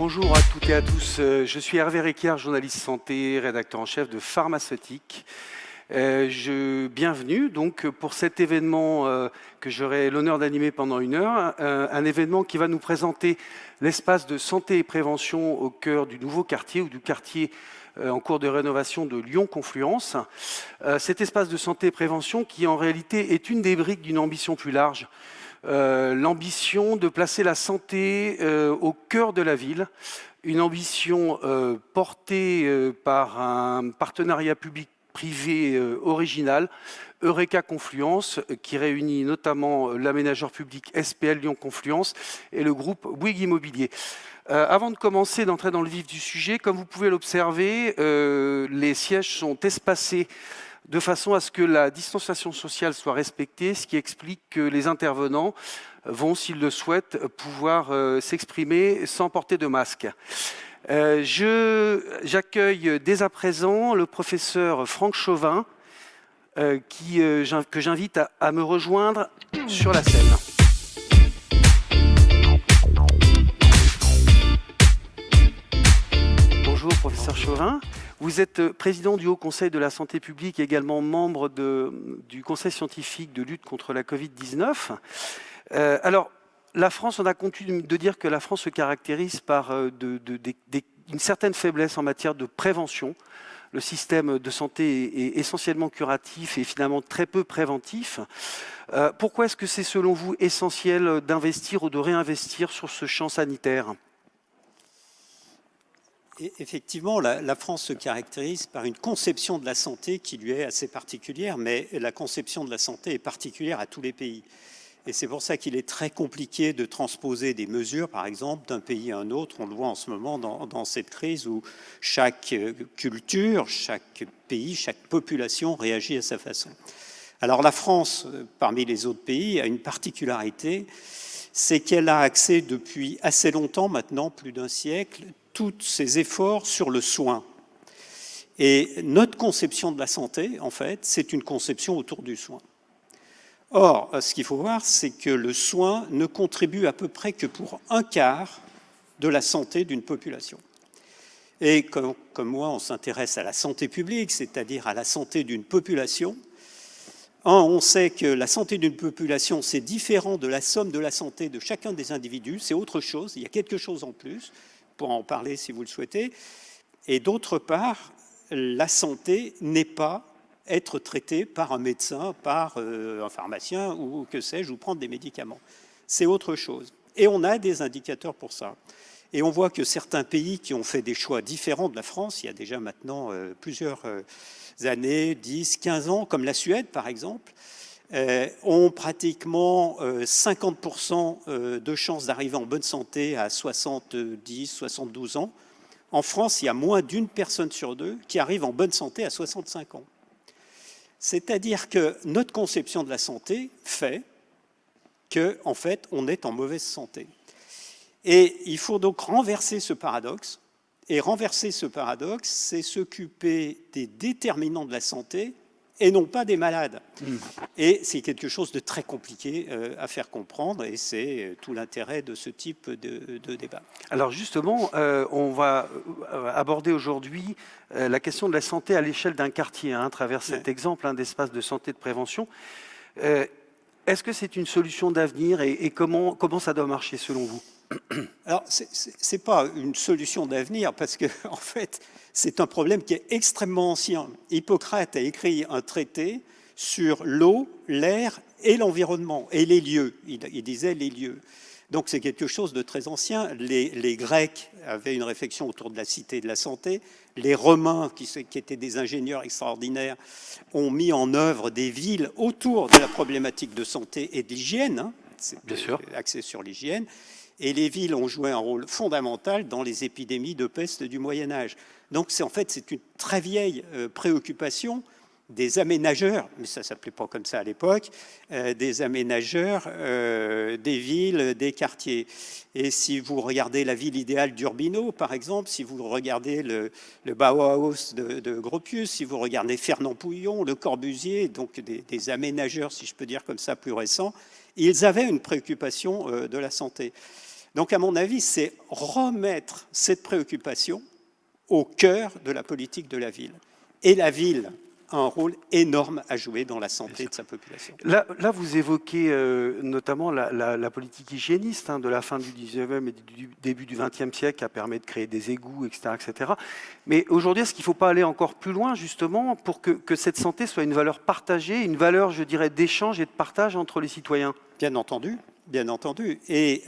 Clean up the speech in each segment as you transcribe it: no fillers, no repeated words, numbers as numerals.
Bonjour à toutes et à tous, je suis Hervé Réquiard, journaliste santé, rédacteur en chef de Pharmaceutique. Bienvenue donc pour cet événement que j'aurai l'honneur d'animer pendant 1 heure, un événement qui va nous présenter l'espace de santé et prévention au cœur du nouveau quartier ou du quartier en cours de rénovation de Lyon-Confluence. Cet espace de santé et prévention qui en réalité est une des briques d'une ambition plus large. L'ambition de placer la santé au cœur de la ville, une ambition portée par un partenariat public-privé original, Eureka Confluence, qui réunit notamment l'aménageur public SPL Lyon-Confluence et le groupe Bouygues Immobilier. Avant de commencer, d'entrer dans le vif du sujet, comme vous pouvez l'observer, les sièges sont espacés de façon à ce que la distanciation sociale soit respectée, ce qui explique que les intervenants vont, s'ils le souhaitent, pouvoir s'exprimer sans porter de masque. J'accueille dès à présent le professeur Franck Chauvin, que j'invite à me rejoindre sur la scène. Bonjour professeur Chauvin. Vous êtes président du Haut Conseil de la Santé publique, également membre du Conseil scientifique de lutte contre la Covid-19. Alors, la France, on a coutume de dire que la France se caractérise par une certaine faiblesse en matière de prévention. Le système de santé est essentiellement curatif et finalement très peu préventif. Pourquoi est-ce que c'est selon vous essentiel d'investir ou de réinvestir sur ce champ sanitaire ? Effectivement, la France se caractérise par une conception de la santé qui lui est assez particulière, mais la conception de la santé est particulière à tous les pays. Et c'est pour ça qu'il est très compliqué de transposer des mesures, par exemple, d'un pays à un autre. On le voit en ce moment dans cette crise où chaque culture, chaque pays, chaque population réagit à sa façon. Alors la France, parmi les autres pays, a une particularité, c'est qu'elle a axé depuis assez longtemps, maintenant plus d'1 siècle, tous ses efforts sur le soin. Et notre conception de la santé, en fait, c'est une conception autour du soin. Or, ce qu'il faut voir, c'est que le soin ne contribue à peu près que pour 1/4 de la santé d'une population. Et comme moi, on s'intéresse à la santé publique, c'est-à-dire à la santé d'une population. On sait que la santé d'une population, c'est différent de la somme de la santé de chacun des individus, c'est autre chose, il y a quelque chose en plus, pour en parler si vous le souhaitez. Et d'autre part, la santé n'est pas être traitée par un médecin, par un pharmacien ou que sais-je, ou prendre des médicaments. C'est autre chose. Et on a des indicateurs pour ça. Et on voit que certains pays qui ont fait des choix différents de la France, il y a déjà maintenant plusieurs années, 10, 15 ans, comme la Suède par exemple, ont pratiquement 50% de chances d'arriver en bonne santé à 70, 72 ans. En France, il y a moins d'1 personne sur 2 qui arrive en bonne santé à 65 ans. C'est-à-dire que notre conception de la santé fait qu'en fait, on est en mauvaise santé. Et il faut donc renverser ce paradoxe. Et renverser ce paradoxe, c'est s'occuper des déterminants de la santé et non pas des malades. Et c'est quelque chose de très compliqué à faire comprendre, et c'est tout l'intérêt de ce type de débat. Alors justement, on va aborder aujourd'hui la question de la santé à l'échelle d'un quartier, à travers cet exemple d'espace de santé de prévention. Est-ce que c'est une solution d'avenir et comment ça doit marcher selon vous ? Alors, ce n'est pas une solution d'avenir parce que, en fait, c'est un problème qui est extrêmement ancien. Hippocrate a écrit un traité sur l'eau, l'air et l'environnement, et les lieux. Il disait les lieux. Donc, c'est quelque chose de très ancien. Les Grecs avaient une réflexion autour de la cité de la santé. Les Romains, qui étaient des ingénieurs extraordinaires, ont mis en œuvre des villes autour de la problématique de santé et de l'hygiène. C'est axé sur l'hygiène. Et les villes ont joué un rôle fondamental dans les épidémies de peste du Moyen-Âge. Donc, c'est une très vieille préoccupation des aménageurs, mais ça ne s'appelait pas comme ça à l'époque, des aménageurs des villes, des quartiers. Et si vous regardez la ville idéale d'Urbino, par exemple, si vous regardez le Bauhaus de Gropius, si vous regardez Fernand Pouillon, Le Corbusier, donc des aménageurs, si je peux dire comme ça, plus récents, ils avaient une préoccupation de la santé. Donc, à mon avis, c'est remettre cette préoccupation au cœur de la politique de la ville. Et la ville a un rôle énorme à jouer dans la santé de sa population. Là vous évoquez notamment la politique hygiéniste de la fin du 19e et du début du 20e siècle, qui permis de créer des égouts, etc. etc. Mais aujourd'hui, est-ce qu'il ne faut pas aller encore plus loin, justement, pour que cette santé soit une valeur partagée, une valeur, je dirais, d'échange et de partage entre les citoyens? Bien entendu. Bien entendu. Et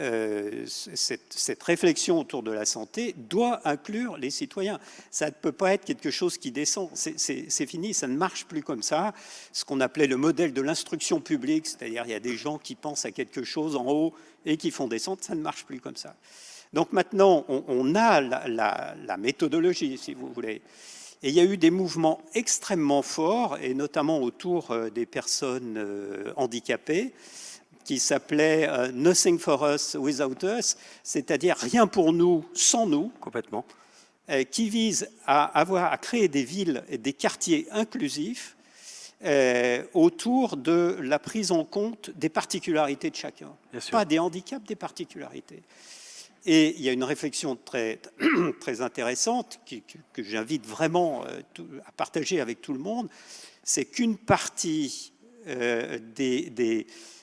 cette réflexion autour de la santé doit inclure les citoyens. Ça ne peut pas être quelque chose qui descend. C'est fini, ça ne marche plus comme ça. Ce qu'on appelait le modèle de l'instruction publique, c'est-à-dire il y a des gens qui pensent à quelque chose en haut et qui font descendre, ça ne marche plus comme ça. Donc maintenant, on a la méthodologie, si vous voulez. Et il y a eu des mouvements extrêmement forts, et notamment autour des personnes handicapées, qui s'appelait Nothing for us without us, c'est-à-dire rien pour nous sans nous. Complètement. Qui vise à créer des villes et des quartiers inclusifs autour de la prise en compte des particularités de chacun. Pas des handicaps, des particularités. Et il y a une réflexion très, très intéressante que j'invite vraiment à partager avec tout le monde, c'est qu'une partie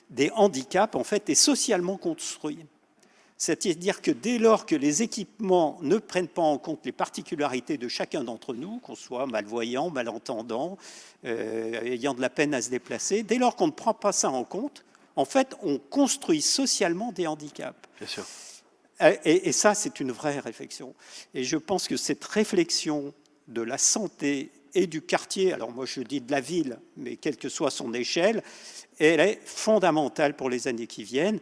des handicaps, en fait, est socialement construit. C'est-à-dire que dès lors que les équipements ne prennent pas en compte les particularités de chacun d'entre nous, qu'on soit malvoyant, malentendant, ayant de la peine à se déplacer, dès lors qu'on ne prend pas ça en compte, en fait, on construit socialement des handicaps. Bien sûr. Et ça, c'est une vraie réflexion. Et je pense que cette réflexion de la santé et du quartier, alors moi je dis de la ville, mais quelle que soit son échelle, elle est fondamentale pour les années qui viennent.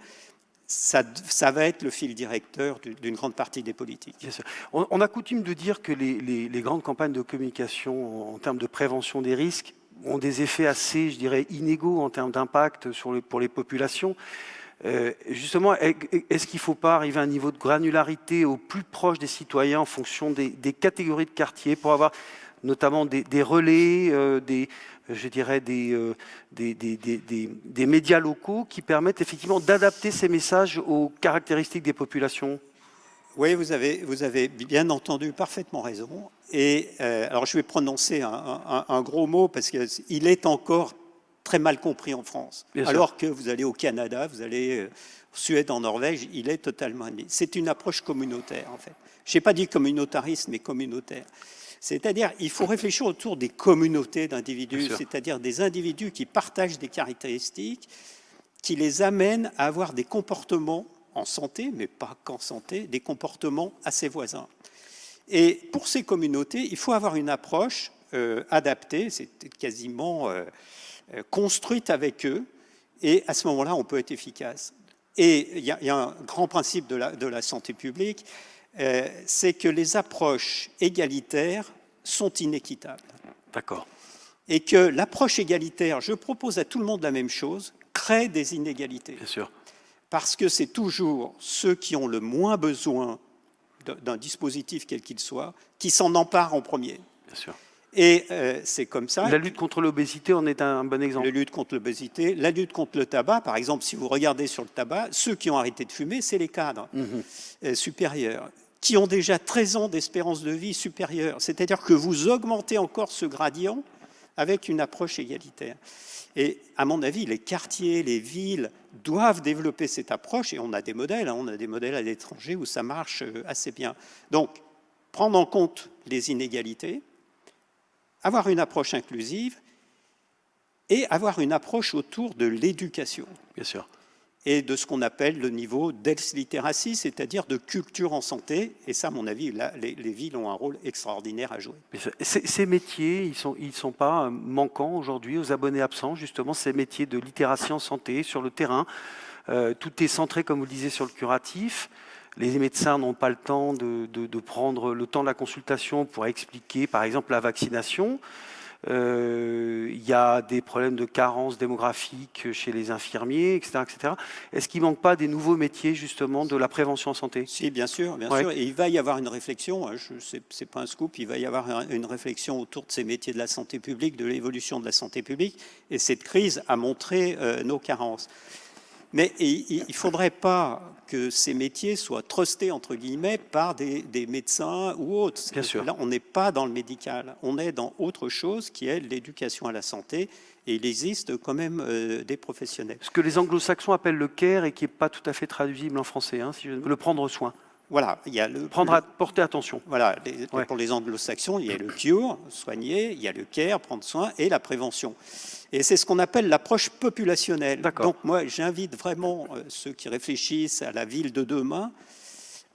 Ça va être le fil directeur d'une grande partie des politiques. Bien sûr. On a coutume de dire que les grandes campagnes de communication en termes de prévention des risques ont des effets assez, je dirais, inégaux en termes d'impact pour les populations. Justement, est-ce qu'il ne faut pas arriver à un niveau de granularité au plus proche des citoyens en fonction des catégories de quartiers pour avoir notamment des relais, je dirais des médias locaux qui permettent effectivement d'adapter ces messages aux caractéristiques des populations? Oui, vous avez bien entendu parfaitement raison. Et alors je vais prononcer un gros mot parce qu'il est encore très mal compris en France. Bien alors sûr. que vous allez au Canada, vous allez en Suède, en Norvège, il est totalement admis. C'est une approche communautaire, en fait. Je n'ai pas dit communautariste, mais communautaire. C'est-à-dire, il faut réfléchir autour des communautés d'individus, c'est-à-dire des individus qui partagent des caractéristiques, qui les amènent à avoir des comportements en santé, mais pas qu'en santé, des comportements à ses voisins. Et pour ces communautés, il faut avoir une approche adaptée, c'est quasiment construite avec eux, et à ce moment-là, on peut être efficace. Et il y a un grand principe de la santé publique, c'est que les approches égalitaires sont inéquitables. D'accord. Et que l'approche égalitaire, je propose à tout le monde la même chose, crée des inégalités. Bien sûr. Parce que c'est toujours ceux qui ont le moins besoin d'un dispositif quel qu'il soit, qui s'en emparent en premier. Bien sûr. Et c'est comme ça. La lutte contre l'obésité en est un bon exemple. La lutte contre l'obésité, la lutte contre le tabac, par exemple, si vous regardez sur le tabac, ceux qui ont arrêté de fumer, c'est les cadres supérieurs, qui ont déjà 13 ans d'espérance de vie supérieure. C'est-à-dire que vous augmentez encore ce gradient avec une approche égalitaire. Et à mon avis, les quartiers, les villes doivent développer cette approche, et on a des modèles à l'étranger où ça marche assez bien. Donc, prendre en compte les inégalités, avoir une approche inclusive et avoir une approche autour de l'éducation. Bien sûr. Et de ce qu'on appelle le niveau d'health literacy, c'est-à-dire de culture en santé. Et ça, à mon avis, là, les villes ont un rôle extraordinaire à jouer. Ces métiers, ils sont pas manquants aujourd'hui aux abonnés absents, justement, ces métiers de littératie en santé sur le terrain. Tout est centré, comme vous le disiez, sur le curatif. Les médecins n'ont pas le temps de prendre le temps de la consultation pour expliquer, par exemple, la vaccination. Il y a des problèmes de carence démographique chez les infirmiers, etc. etc. Est-ce qu'il ne manque pas des nouveaux métiers, justement, de la prévention en santé? Si, bien sûr, bien sûr. Et il va y avoir une réflexion, ce n'est pas un scoop, il va y avoir une réflexion autour de ces métiers de la santé publique, de l'évolution de la santé publique. Et cette crise a montré nos carences. Mais il ne faudrait pas que ces métiers soient trustés, entre guillemets, par des médecins ou autres. Bien sûr. Là, on n'est pas dans le médical, on est dans autre chose qui est l'éducation à la santé, et il existe quand même des professionnels. Ce que les anglo-saxons appellent le care et qui n'est pas tout à fait traduisible en français, hein, si je... le prendre soin. Voilà, il y a porter attention. Voilà, pour les anglo-saxons, il y a le cure, soigner, il y a le care, prendre soin, et la prévention. Et c'est ce qu'on appelle l'approche populationnelle. Donc moi, j'invite vraiment ceux qui réfléchissent à la ville de demain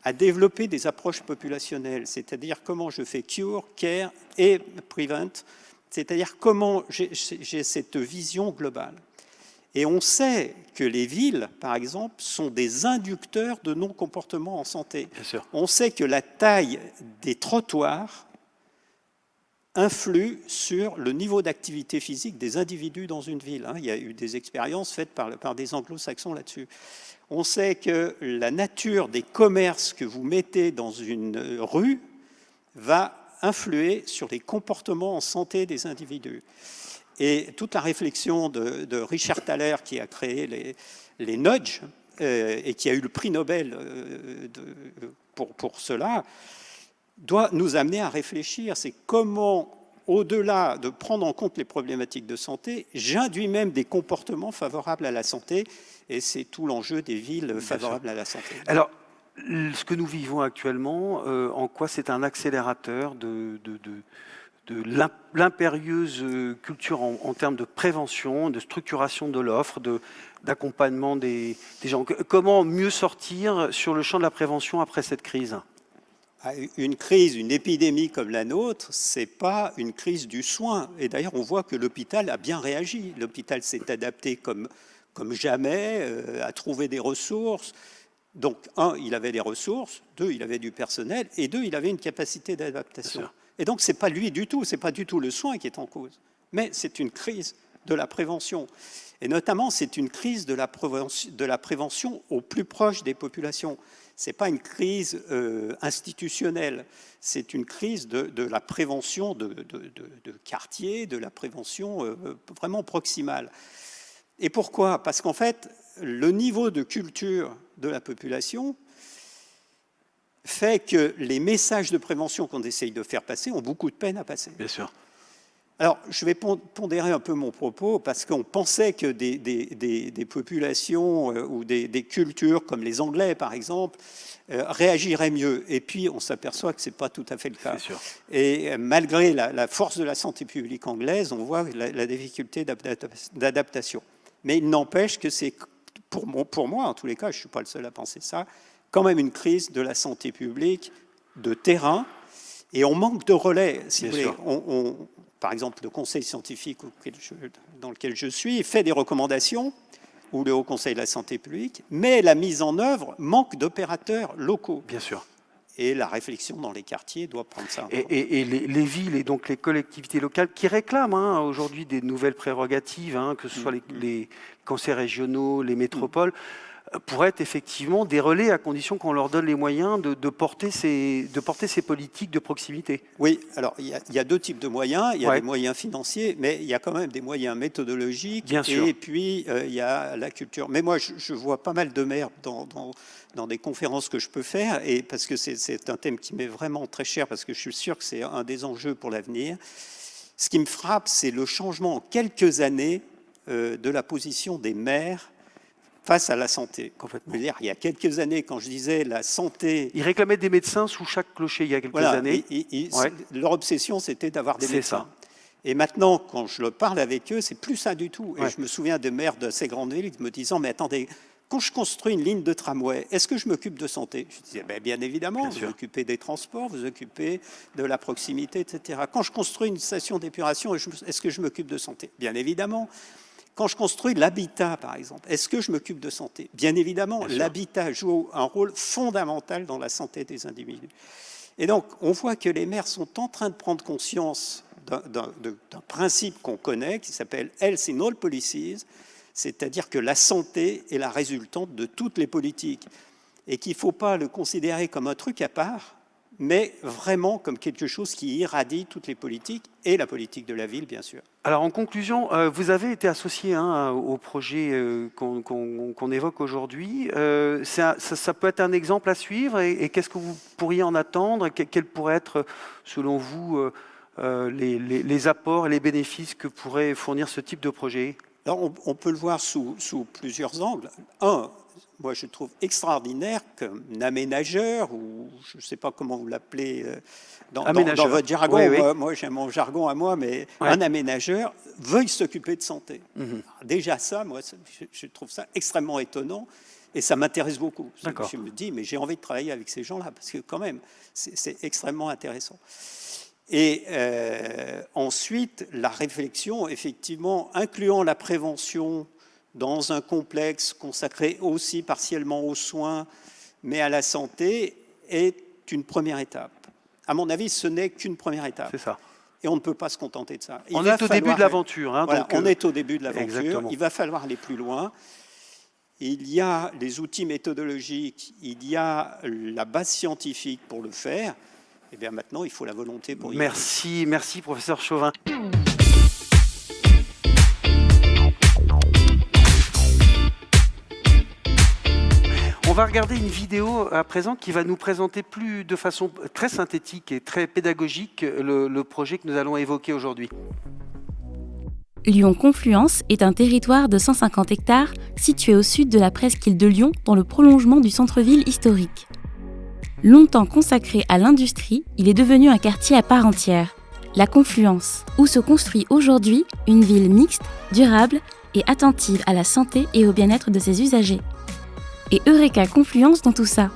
à développer des approches populationnelles, c'est-à-dire comment je fais cure, care et prevent, c'est-à-dire comment j'ai cette vision globale. Et on sait que les villes, par exemple, sont des inducteurs de non-comportements en santé. Bien sûr. On sait que la taille des trottoirs influe sur le niveau d'activité physique des individus dans une ville. Il y a eu des expériences faites par des anglo-saxons là-dessus. On sait que la nature des commerces que vous mettez dans une rue va influer sur les comportements en santé des individus. Et toute la réflexion de Richard Thaler, qui a créé les nudges et qui a eu le prix Nobel pour cela, doit nous amener à réfléchir. C'est comment, au-delà de prendre en compte les problématiques de santé, j'induis même des comportements favorables à la santé, et c'est tout l'enjeu des villes favorables à la santé. Alors, ce que nous vivons actuellement, en quoi c'est un accélérateur de l'impérieuse culture en termes de prévention, de structuration de l'offre, d'accompagnement des gens. Comment mieux sortir sur le champ de la prévention après cette crise ? Une crise, une épidémie comme la nôtre, ce n'est pas une crise du soin. Et d'ailleurs, on voit que l'hôpital a bien réagi. L'hôpital s'est adapté comme jamais, a trouvé des ressources. Donc, un, il avait des ressources, deux, il avait du personnel, et deux, il avait une capacité d'adaptation. Et donc, ce n'est pas lui du tout, ce n'est pas du tout le soin qui est en cause, mais c'est une crise de la prévention. Et notamment, c'est une crise de la prévention au plus proche des populations. Ce n'est pas une crise institutionnelle, c'est une crise de la prévention de quartier, de la prévention vraiment proximale. Et pourquoi ? Parce qu'en fait, le niveau de culture de la population fait que les messages de prévention qu'on essaye de faire passer ont beaucoup de peine à passer. Bien sûr. Alors, je vais pondérer un peu mon propos, parce qu'on pensait que des populations ou des cultures, comme les Anglais par exemple, réagiraient mieux. Et puis, on s'aperçoit que ce n'est pas tout à fait le cas. C'est sûr. Et malgré la force de la santé publique anglaise, on voit la difficulté d'adaptation. Mais il n'empêche que c'est, pour moi, en tous les cas, je ne suis pas le seul à penser ça, quand même une crise de la santé publique de terrain, et on manque de relais. Si vous voulez, par exemple, le conseil scientifique dans lequel je suis fait des recommandations, ou le Haut Conseil de la santé publique, mais la mise en œuvre manque d'opérateurs locaux. Bien sûr. Et la réflexion dans les quartiers doit prendre ça. Et les villes et donc les collectivités locales qui réclament aujourd'hui des nouvelles prérogatives, que ce soit les conseils régionaux, les métropoles, pourraient être effectivement des relais à condition qu'on leur donne les moyens de porter ces politiques de proximité. Oui, alors il y a deux types de moyens. Il y a des moyens financiers, mais il y a quand même des moyens méthodologiques. Bien sûr. Et puis il y a la culture. Mais moi, je vois pas mal de maires dans des conférences que je peux faire, et parce que c'est un thème qui m'est vraiment très cher, parce que je suis sûr que c'est un des enjeux pour l'avenir. Ce qui me frappe, c'est le changement en quelques années de la position des maires face à la santé. Complètement. Je veux dire, il y a quelques années, quand je disais la santé... Ils réclamaient des médecins sous chaque clocher il y a quelques années. Leur obsession, c'était d'avoir des médecins. Ça. Et maintenant, quand je le parle avec eux, c'est plus ça du tout. Et je me souviens de maires de ces grandes villes me disant, mais attendez, quand je construis une ligne de tramway, est-ce que je m'occupe de santé ? Je disais, bien évidemment, vous occupez des transports, vous occupez de la proximité, etc. Quand je construis une station d'épuration, est-ce que je m'occupe de santé ? Bien évidemment. Quand je construis l'habitat, par exemple, est-ce que je m'occupe de santé ? Bien évidemment, l'habitat joue un rôle fondamental dans la santé des individus. Et donc, on voit que les maires sont en train de prendre conscience d'un principe qu'on connaît, qui s'appelle « Health in all policies », c'est-à-dire que la santé est la résultante de toutes les politiques, et qu'il ne faut pas le considérer comme un truc à part, mais vraiment comme quelque chose qui irradie toutes les politiques et la politique de la ville, bien sûr. Alors en conclusion, vous avez été associé au projet qu'on évoque aujourd'hui. Ça peut être un exemple à suivre et qu'est-ce que vous pourriez en attendre? Quels pourraient être, selon vous, les apports et les bénéfices que pourrait fournir ce type de projet? Alors on peut le voir sous plusieurs angles. Un, moi je trouve extraordinaire qu'un aménageur, ou je ne sais pas comment vous l'appelez dans votre jargon, oui, oui. Moi j'ai mon jargon à moi, mais un aménageur veuille s'occuper de santé. Déjà ça, moi je trouve ça extrêmement étonnant et ça m'intéresse beaucoup. Je me dis, mais j'ai envie de travailler avec ces gens-là, parce que quand même, c'est extrêmement intéressant. Et ensuite, la réflexion, effectivement, incluant la prévention dans un complexe consacré aussi partiellement aux soins, mais à la santé, est une première étape. À mon avis, ce n'est qu'une première étape. C'est ça. Et on ne peut pas se contenter de ça. On est au début de l'aventure. Voilà, on est au début de l'aventure. Exactement. Il va falloir aller plus loin. Il y a les outils méthodologiques, il y a la base scientifique pour le faire. Et bien maintenant, il faut la volonté pour y aller. Merci professeur Chauvin. On va regarder une vidéo à présent qui va nous présenter de façon très synthétique et très pédagogique le projet que nous allons évoquer aujourd'hui. Lyon Confluence est un territoire de 150 hectares situé au sud de la presqu'île de Lyon, dans le prolongement du centre-ville historique. Longtemps consacré à l'industrie, il est devenu un quartier à part entière, la Confluence, où se construit aujourd'hui une ville mixte, durable et attentive à la santé et au bien-être de ses usagers. Et Eureka Confluence dans tout ça.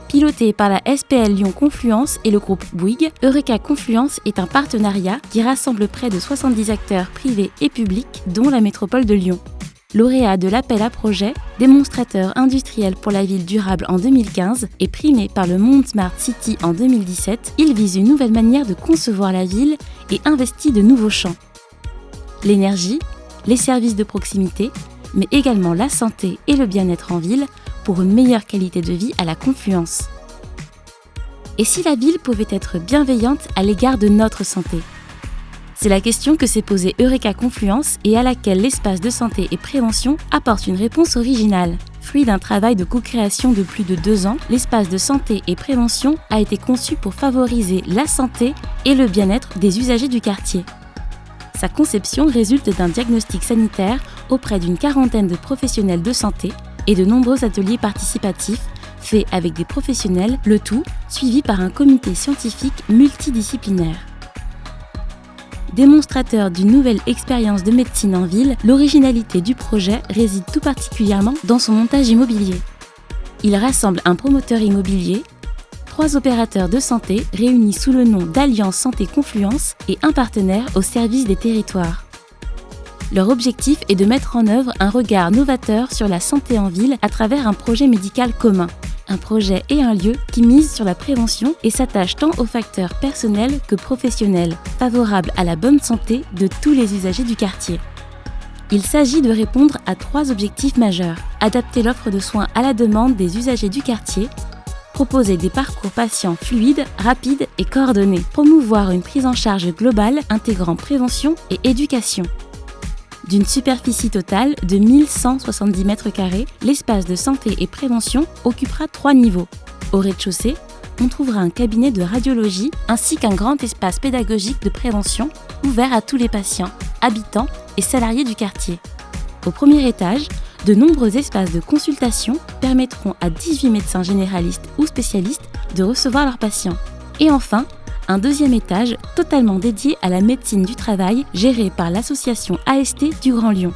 Piloté par la SPL Lyon Confluence et le groupe Bouygues, Eureka Confluence est un partenariat qui rassemble près de 70 acteurs privés et publics, dont la métropole de Lyon. Lauréat de l'appel à projet, démonstrateur industriel pour la ville durable en 2015 et primé par le Monde Smart City en 2017, il vise une nouvelle manière de concevoir la ville et investit de nouveaux champs. L'énergie, les services de proximité, mais également la santé et le bien-être en ville pour une meilleure qualité de vie à la Confluence. Et si la ville pouvait être bienveillante à l'égard de notre santé ? C'est la question que s'est posée Eureka Confluence et à laquelle l'espace de santé et prévention apporte une réponse originale. Fruit d'un travail de co-création de plus de 2 ans, l'espace de santé et prévention a été conçu pour favoriser la santé et le bien-être des usagers du quartier. Sa conception résulte d'un diagnostic sanitaire auprès d'une quarantaine de professionnels de santé et de nombreux ateliers participatifs faits avec des professionnels, le tout suivi par un comité scientifique multidisciplinaire. Démonstrateur d'une nouvelle expérience de médecine en ville, l'originalité du projet réside tout particulièrement dans son montage immobilier. Il rassemble un promoteur immobilier, 3 opérateurs de santé réunis sous le nom d'Alliance Santé Confluence et un partenaire au service des territoires. Leur objectif est de mettre en œuvre un regard novateur sur la santé en ville à travers un projet médical commun. Un projet et un lieu qui mise sur la prévention et s'attache tant aux facteurs personnels que professionnels, favorables à la bonne santé de tous les usagers du quartier. Il s'agit de répondre à 3 objectifs majeurs. Adapter l'offre de soins à la demande des usagers du quartier, proposer des parcours patients fluides, rapides et coordonnés, promouvoir une prise en charge globale intégrant prévention et éducation. D'une superficie totale de 1170 m², l'espace de santé et prévention occupera 3 niveaux. Au rez-de-chaussée, on trouvera un cabinet de radiologie ainsi qu'un grand espace pédagogique de prévention ouvert à tous les patients, habitants et salariés du quartier. Au premier étage, de nombreux espaces de consultation permettront à 18 médecins généralistes ou spécialistes de recevoir leurs patients. Et enfin, un deuxième étage totalement dédié à la médecine du travail géré par l'association AST du Grand Lyon.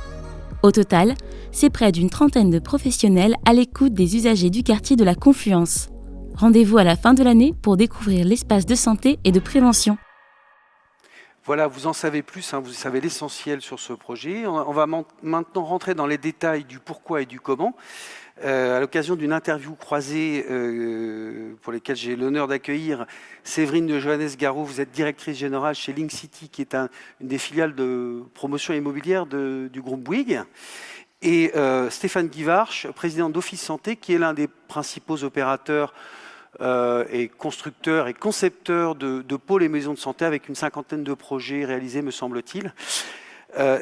Au total, c'est près d'une trentaine de professionnels à l'écoute des usagers du quartier de la Confluence. Rendez-vous à la fin de l'année pour découvrir l'espace de santé et de prévention. Voilà, vous en savez plus, vous savez l'essentiel sur ce projet. On va maintenant rentrer dans les détails du pourquoi et du comment. À l'occasion d'une interview croisée pour laquelle j'ai l'honneur d'accueillir Séverine de Johannes-Garou. Vous êtes directrice générale chez Link City, qui est une des filiales de promotion immobilière du groupe Bouygues. Et Stéphane Guivarch, président d'Office Santé, qui est l'un des principaux opérateurs est constructeur et concepteur de pôles et maisons de santé avec une cinquantaine de projets réalisés, me semble-t-il.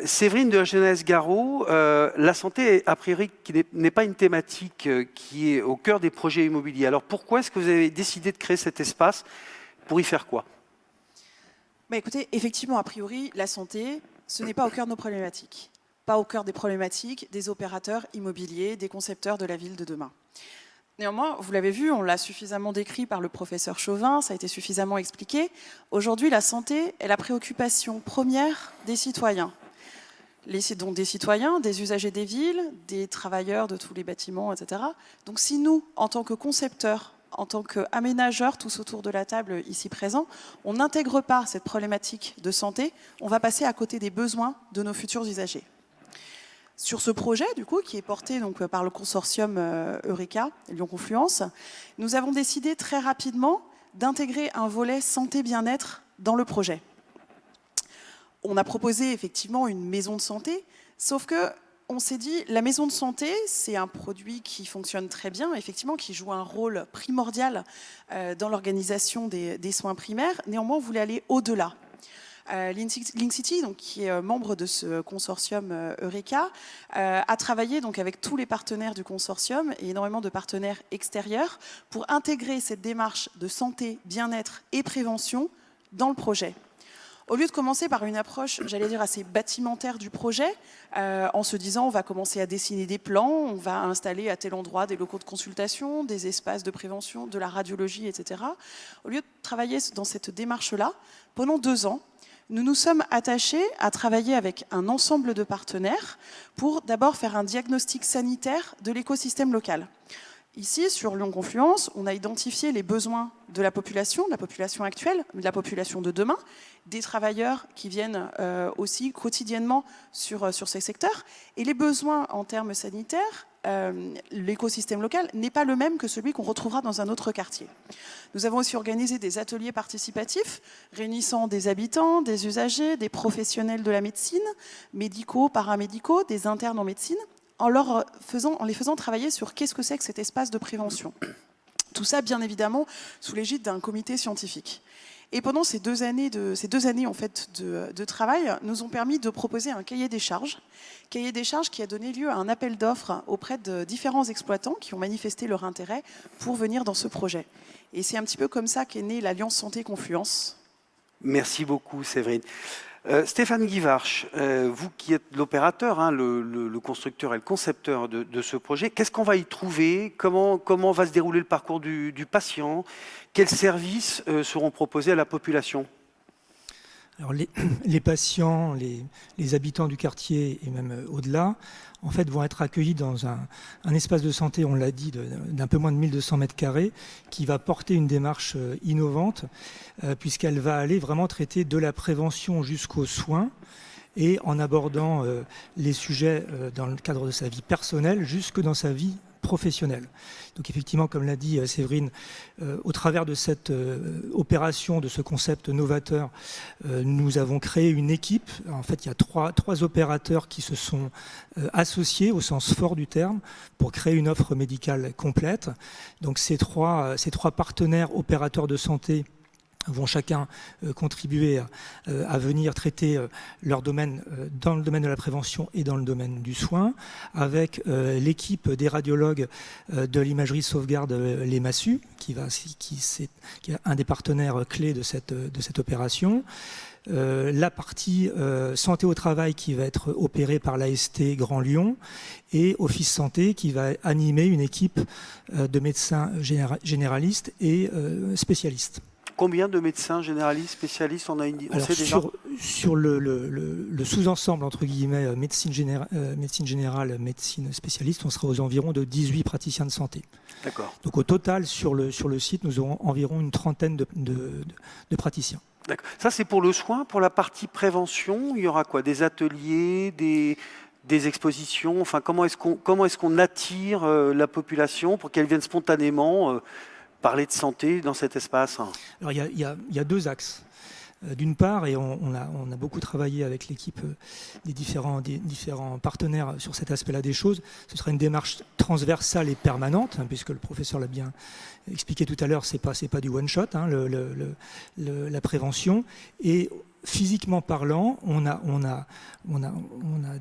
Séverine de la Jeunesse Garot, la santé, a priori, qui n'est pas une thématique qui est au cœur des projets immobiliers. Alors pourquoi est-ce que vous avez décidé de créer cet espace? Pour y faire quoi? Écoutez, effectivement, a priori, la santé, ce n'est pas au cœur de nos problématiques. Pas au cœur des problématiques des opérateurs immobiliers, des concepteurs de la ville de demain. Néanmoins, vous l'avez vu, on l'a suffisamment décrit par le professeur Chauvin, ça a été suffisamment expliqué. Aujourd'hui, la santé est la préoccupation première des citoyens. Donc des citoyens, des usagers des villes, des travailleurs de tous les bâtiments, etc. Donc si nous, en tant que concepteurs, en tant qu'aménageurs, tous autour de la table ici présents, on n'intègre pas cette problématique de santé, on va passer à côté des besoins de nos futurs usagers. Sur ce projet, du coup, qui est porté donc, par le consortium Eureka, Lyon Confluence, nous avons décidé très rapidement d'intégrer un volet santé-bien-être dans le projet. On a proposé effectivement une maison de santé, sauf que on s'est dit, la maison de santé, c'est un produit qui fonctionne très bien, effectivement, qui joue un rôle primordial dans l'organisation des soins primaires. Néanmoins, on voulait aller au-delà. Linkcity, donc, qui est membre de ce consortium Eureka, a travaillé donc, avec tous les partenaires du consortium et énormément de partenaires extérieurs pour intégrer cette démarche de santé, bien-être et prévention dans le projet. Au lieu de commencer par une approche, j'allais dire, assez bâtimentaire du projet, en se disant on va commencer à dessiner des plans, on va installer à tel endroit des locaux de consultation, des espaces de prévention, de la radiologie, etc. Au lieu de travailler dans cette démarche-là, pendant 2 ans, nous nous sommes attachés à travailler avec un ensemble de partenaires pour d'abord faire un diagnostic sanitaire de l'écosystème local. Ici, sur Lyon Confluence, on a identifié les besoins de la population actuelle, de la population de demain, des travailleurs qui viennent aussi quotidiennement sur ces secteurs. Et les besoins en termes sanitaires, l'écosystème local n'est pas le même que celui qu'on retrouvera dans un autre quartier. Nous avons aussi organisé des ateliers participatifs réunissant des habitants, des usagers, des professionnels de la médecine, médicaux, paramédicaux, des internes en médecine, en les faisant travailler sur qu'est-ce que c'est que cet espace de prévention. Tout ça, bien évidemment, sous l'égide d'un comité scientifique. Et pendant ces 2 années, en fait, de travail, nous ont permis de proposer un cahier des charges qui a donné lieu à un appel d'offres auprès de différents exploitants qui ont manifesté leur intérêt pour venir dans ce projet. Et c'est un petit peu comme ça qu'est née l'Alliance Santé Confluence. Merci beaucoup, Séverine. Stéphane Guivarch, vous qui êtes l'opérateur, hein, le constructeur et le concepteur de ce projet, qu'est-ce qu'on va y trouver? Comment va se dérouler le parcours du patient? Quels services seront proposés à la population? Alors les patients, les habitants du quartier et même au-delà, en fait, vont être accueillis dans un espace de santé, on l'a dit, d'un peu moins de 1200 mètres carrés, qui va porter une démarche innovante, puisqu'elle va aller vraiment traiter de la prévention jusqu'aux soins, et en abordant les sujets dans le cadre de sa vie personnelle, jusque dans sa vie professionnelle. Donc effectivement, comme l'a dit Séverine, au travers de cette opération, de ce concept novateur, nous avons créé une équipe. En fait, il y a trois opérateurs qui se sont associés au sens fort du terme pour créer une offre médicale complète. Donc ces trois partenaires opérateurs de santé vont chacun contribuer à venir traiter leur domaine dans le domaine de la prévention et dans le domaine du soin, avec l'équipe des radiologues de l'imagerie sauvegarde les Massus, qui est un des partenaires clés de cette opération. La partie santé au travail qui va être opérée par l'AST Grand Lyon et Office Santé qui va animer une équipe de médecins généralistes et spécialistes. Combien de médecins généralistes, spécialistes on sait déjà sur le sous-ensemble, entre guillemets, médecine générale, médecine spécialiste, on sera aux environs de 18 praticiens de santé. D'accord. Donc au total, sur le site, nous aurons environ une trentaine de praticiens. D'accord. Ça, c'est pour le soin. Pour la partie prévention, il y aura quoi? Des ateliers, des expositions? Enfin, comment est-ce qu'on attire la population pour qu'elle vienne spontanément parler de santé dans cet espace? Alors il y a 2 axes. D'une part, et on a beaucoup travaillé avec l'équipe des différents partenaires sur cet aspect-là des choses, ce sera une démarche transversale et permanente, hein, puisque le professeur l'a bien expliqué tout à l'heure, c'est pas du one-shot, hein, la prévention. Et physiquement parlant, on a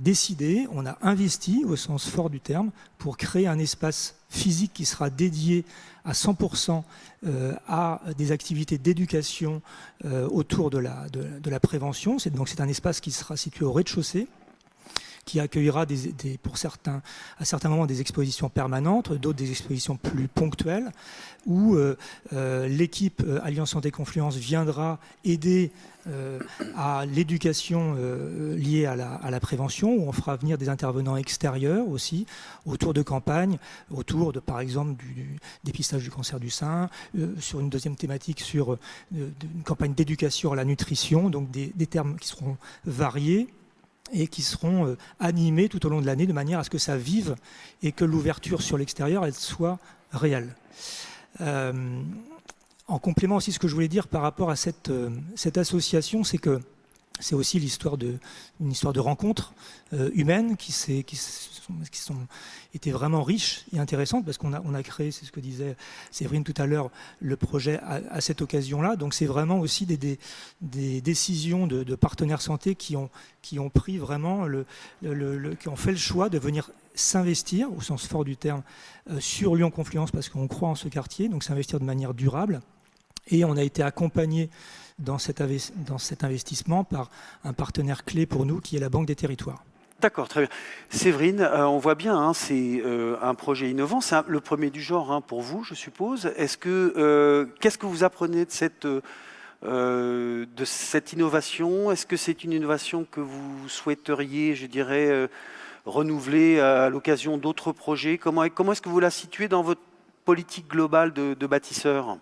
décidé, on a investi au sens fort du terme pour créer un espace physique qui sera dédié à 100% à des activités d'éducation autour de la prévention. Donc c'est un espace qui sera situé au rez-de-chaussée, qui accueillera à certains moments des expositions permanentes, d'autres des expositions plus ponctuelles, où l'équipe Alliance Santé Confluence viendra aider à l'éducation liée à la prévention, où on fera venir des intervenants extérieurs aussi, autour de campagnes, autour de, par exemple, du dépistage du cancer du sein, sur une deuxième thématique sur une campagne d'éducation à la nutrition, donc des termes qui seront variés et qui seront animés tout au long de l'année de manière à ce que ça vive et que l'ouverture sur l'extérieur, elle soit réelle. En complément aussi, ce que je voulais dire par rapport à cette association, c'est que c'est aussi une histoire de rencontres humaines qui sont été vraiment riches et intéressantes, parce qu'on a créé, c'est ce que disait Séverine tout à l'heure, le projet à cette occasion-là. Donc c'est vraiment aussi des décisions de partenaires santé qui ont pris vraiment qui ont fait le choix de venir s'investir, au sens fort du terme, sur Lyon Confluence, parce qu'on croit en ce quartier, donc s'investir de manière durable. Et on a été accompagné dans cet investissement par un partenaire clé pour nous, qui est la Banque des Territoires. D'accord, très bien. Séverine, on voit bien, hein, c'est un projet innovant, c'est le premier du genre, hein, pour vous, je suppose. Qu'est-ce que vous apprenez de cette innovation? Est-ce que c'est une innovation que vous souhaiteriez, je dirais, renouveler à l'occasion d'autres projets? Comment est-ce que vous la situez dans votre politique globale de bâtisseur?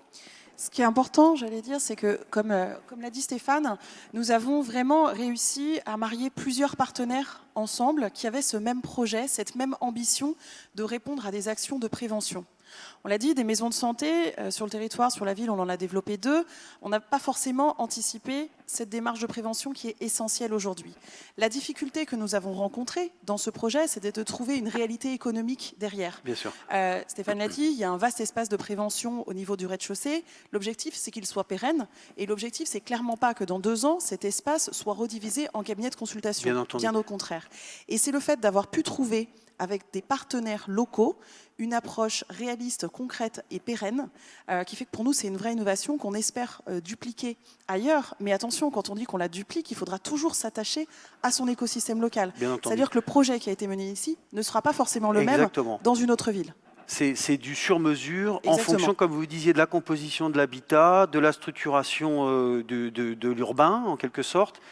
Ce qui est important, j'allais dire, c'est que, comme l'a dit Stéphane, nous avons vraiment réussi à marier plusieurs partenaires ensemble qui avaient ce même projet, cette même ambition de répondre à des actions de prévention. On l'a dit, des maisons de santé sur le territoire, sur la ville, on en a développé 2. On n'a pas forcément anticipé cette démarche de prévention qui est essentielle aujourd'hui. La difficulté que nous avons rencontrée dans ce projet, c'était de trouver une réalité économique derrière. Bien sûr. Stéphane l'a dit, il y a un vaste espace de prévention au niveau du rez-de-chaussée. L'objectif, c'est qu'il soit pérenne. Et l'objectif, c'est clairement pas que dans 2 ans, cet espace soit redivisé en cabinet de consultation. Bien au contraire. Et c'est le fait d'avoir pu trouver avec des partenaires locaux, une approche réaliste, concrète et pérenne, qui fait que pour nous, c'est une vraie innovation qu'on espère dupliquer ailleurs. Mais attention, quand on dit qu'on la duplique, il faudra toujours s'attacher à son écosystème local. C'est-à-dire que le projet qui a été mené ici ne sera pas forcément le même dans une autre ville. C'est du sur-mesure en fonction, comme vous disiez, de la composition de l'habitat, de la structuration de l'urbain, en quelque sorte.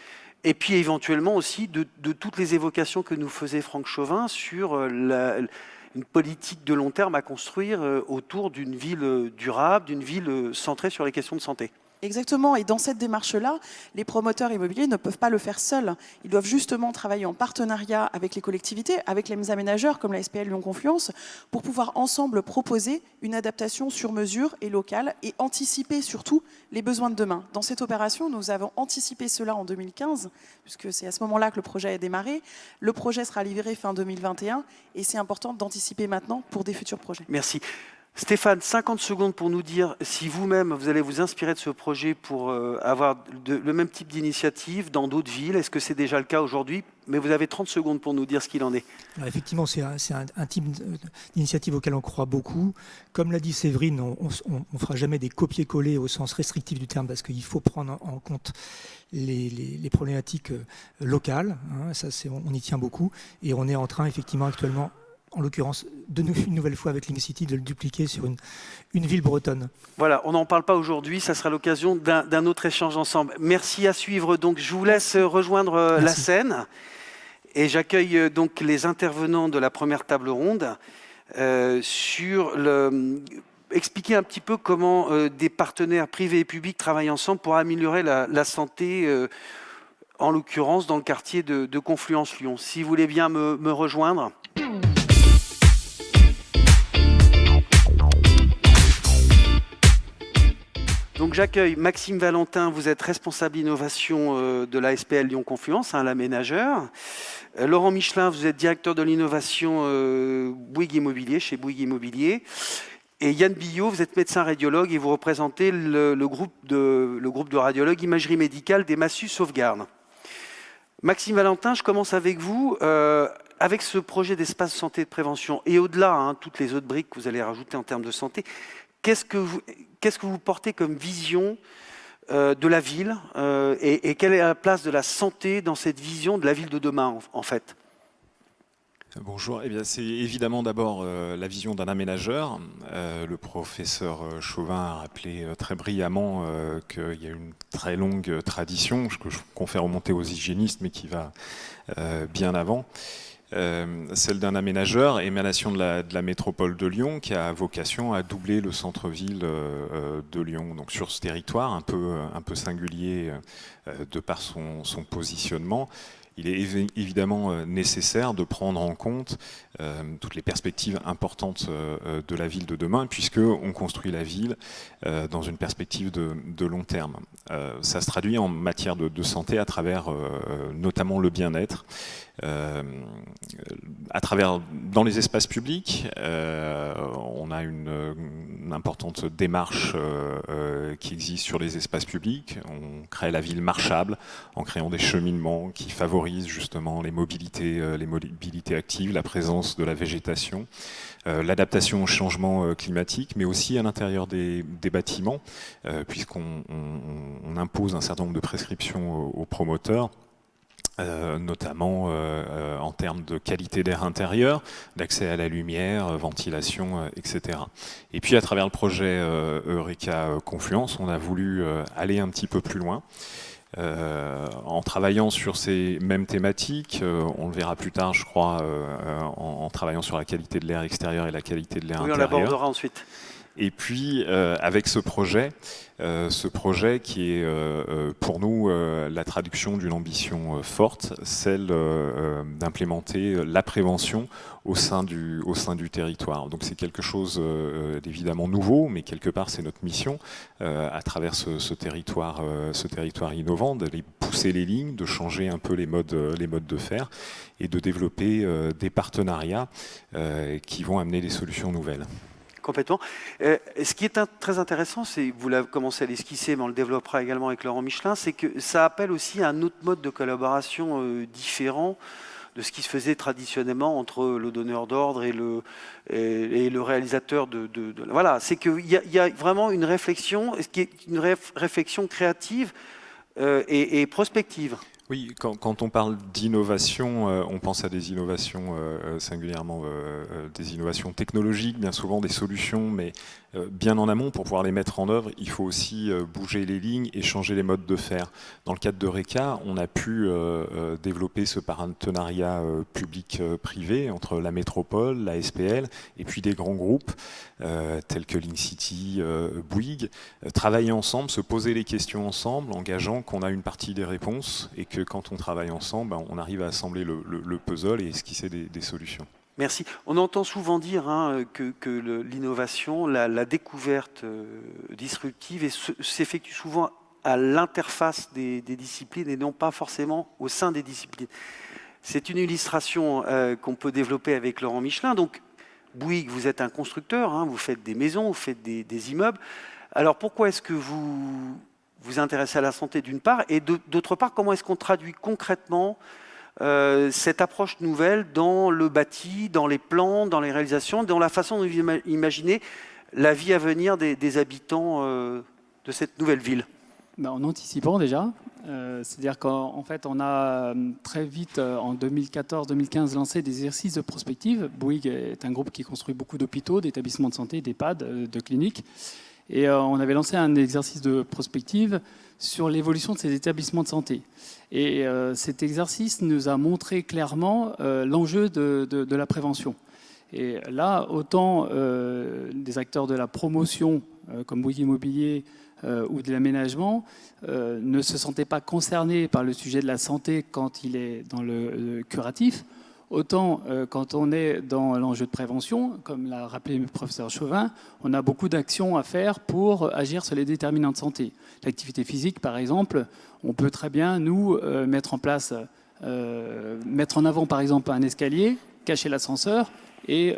Et puis éventuellement aussi de toutes les évocations que nous faisait Franck Chauvin sur une politique de long terme à construire autour d'une ville durable, d'une ville centrée sur les questions de santé. Exactement, et dans cette démarche-là, les promoteurs immobiliers ne peuvent pas le faire seuls. Ils doivent justement travailler en partenariat avec les collectivités, avec les aménageurs comme la SPL Lyon Confluence, pour pouvoir ensemble proposer une adaptation sur mesure et locale et anticiper surtout les besoins de demain. Dans cette opération, nous avons anticipé cela en 2015, puisque c'est à ce moment-là que le projet a démarré. Le projet sera livré fin 2021 et c'est important d'anticiper maintenant pour des futurs projets. Merci. Stéphane, 50 secondes pour nous dire si vous-même, vous allez vous inspirer de ce projet pour avoir le même type d'initiative dans d'autres villes. Est-ce que c'est déjà le cas aujourd'hui? Mais vous avez 30 secondes pour nous dire ce qu'il en est. Alors effectivement, c'est un type d'initiative auquel on croit beaucoup. Comme l'a dit Séverine, on ne fera jamais des copier-coller au sens restrictif du terme, parce qu'il faut prendre en compte les problématiques locales. Hein, ça, on y tient beaucoup. Et on est en train, effectivement, actuellement, en l'occurrence, une nouvelle fois avec Link City, de le dupliquer sur une ville bretonne. Voilà, on n'en parle pas aujourd'hui, ça sera l'occasion d'un autre échange ensemble. Merci à suivre, donc je vous laisse rejoindre la scène et j'accueille donc les intervenants de la première table ronde expliquer un petit peu comment des partenaires privés et publics travaillent ensemble pour améliorer la santé, en l'occurrence dans le quartier de Confluence-Lyon. Si vous voulez bien me rejoindre. Donc j'accueille Maxime Valentin, vous êtes responsable innovation de la SPL Lyon Confluence, l'aménageur. Laurent Michelin, vous êtes directeur de l'innovation Bouygues Immobilier, chez Bouygues Immobilier. Et Yann Billot, vous êtes médecin radiologue et vous représentez le groupe de radiologues imagerie médicale des Massus Sauvegarde. Maxime Valentin, je commence avec vous. Avec ce projet d'espace santé de prévention et au-delà, toutes les autres briques que vous allez rajouter en termes de santé, qu'est-ce que vous portez comme vision de la ville et quelle est la place de la santé dans cette vision de la ville de demain, en fait? Bonjour, eh bien, c'est évidemment d'abord la vision d'un aménageur. Le professeur Chauvin a rappelé très brillamment qu'il y a une très longue tradition qu'on fait remonter aux hygiénistes, mais qui va bien avant. Celle d'un aménageur, émanation de la métropole de Lyon, qui a vocation à doubler le centre-ville de Lyon. Donc sur ce territoire un peu singulier de par son positionnement, il est évidemment nécessaire de prendre en compte toutes les perspectives importantes de la ville de demain, puisqu'on construit la ville dans une perspective de long terme. Ça se traduit en matière de santé à travers notamment le bien-être. Dans les espaces publics, on a une importante démarche qui existe sur les espaces publics. On crée la ville marchable en créant des cheminements qui favorisent justement les mobilités actives, la présence de la végétation, l'adaptation au changement climatique, mais aussi à l'intérieur des bâtiments, puisqu'on impose un certain nombre de prescriptions aux promoteurs. Notamment en termes de qualité d'air intérieur, d'accès à la lumière, ventilation, etc. Et puis à travers le projet Eureka Confluence, on a voulu aller un petit peu plus loin. En travaillant sur ces mêmes thématiques, on le verra plus tard, je crois, en travaillant sur la qualité de l'air extérieur et la qualité de l'air intérieur. On l'abordera ensuite. Et puis, avec ce projet qui est pour nous la traduction d'une ambition forte, celle d'implémenter la prévention au sein du territoire. Donc c'est quelque chose d'évidemment nouveau, mais quelque part c'est notre mission à travers ce territoire innovant, d'aller pousser les lignes, de changer un peu les modes de faire et de développer des partenariats qui vont amener des solutions nouvelles. Complètement. Ce qui est très intéressant, c'est, vous l'avez commencé à l'esquisser, mais on le développera également avec Laurent Michelin, c'est que ça appelle aussi à un autre mode de collaboration différent de ce qui se faisait traditionnellement entre le donneur d'ordre et le réalisateur voilà, c'est qu'il y a vraiment une réflexion, qui est une réflexion créative et prospective. Oui, quand on parle d'innovation, on pense à des innovations singulièrement des innovations technologiques, bien souvent des solutions, mais bien en amont, pour pouvoir les mettre en œuvre, il faut aussi bouger les lignes et changer les modes de faire. Dans le cadre d'Eureka, on a pu développer ce partenariat public-privé entre la métropole, la SPL, et puis des grands groupes tels que Link City, Bouygues, travailler ensemble, se poser les questions ensemble, engageant qu'on a une partie des réponses et que quand on travaille ensemble, on arrive à assembler le puzzle et esquisser des solutions. Merci. On entend souvent dire que l'innovation, la découverte disruptive s'effectue souvent à l'interface des disciplines et non pas forcément au sein des disciplines. C'est une illustration qu'on peut développer avec Laurent Michelin. Donc, Bouygues, vous êtes un constructeur, vous faites des maisons, vous faites des immeubles. Alors, pourquoi est-ce que vous vous intéressez à la santé d'une part et d'autre part, comment est-ce qu'on traduit concrètement cette approche nouvelle dans le bâti, dans les plans, dans les réalisations, dans la façon de imaginer la vie à venir des habitants de cette nouvelle ville? En anticipant déjà, c'est-à-dire qu'en fait on a très vite en 2014-2015 lancé des exercices de prospective. Bouygues est un groupe qui construit beaucoup d'hôpitaux, d'établissements de santé, d'EHPAD, de cliniques. Et on avait lancé un exercice de prospective sur l'évolution de ces établissements de santé. Et cet exercice nous a montré clairement l'enjeu de la prévention. Et là, autant des acteurs de la promotion, comme Bouygues Immobilier, ou de l'aménagement, ne se sentaient pas concernés par le sujet de la santé quand il est dans le curatif, Autant quand on est dans l'enjeu de prévention, comme l'a rappelé le professeur Chauvin, on a beaucoup d'actions à faire pour agir sur les déterminants de santé. L'activité physique, par exemple, on peut très bien, nous, mettre en avant, par exemple, un escalier, cacher l'ascenseur et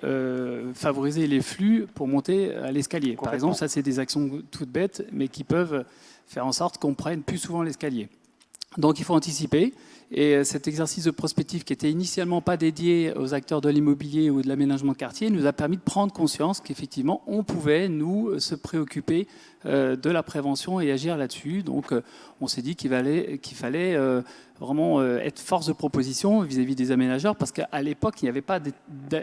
favoriser les flux pour monter à l'escalier. Par exemple, ça, c'est des actions toutes bêtes, mais qui peuvent faire en sorte qu'on prenne plus souvent l'escalier. Donc, il faut anticiper. Et cet exercice de prospective qui était initialement pas dédié aux acteurs de l'immobilier ou de l'aménagement de quartier nous a permis de prendre conscience qu'effectivement, on pouvait, nous, se préoccuper de la prévention et agir là-dessus. Donc, on s'est dit qu'il fallait vraiment être force de proposition vis-à-vis des aménageurs, parce qu'à l'époque, il n'y avait pas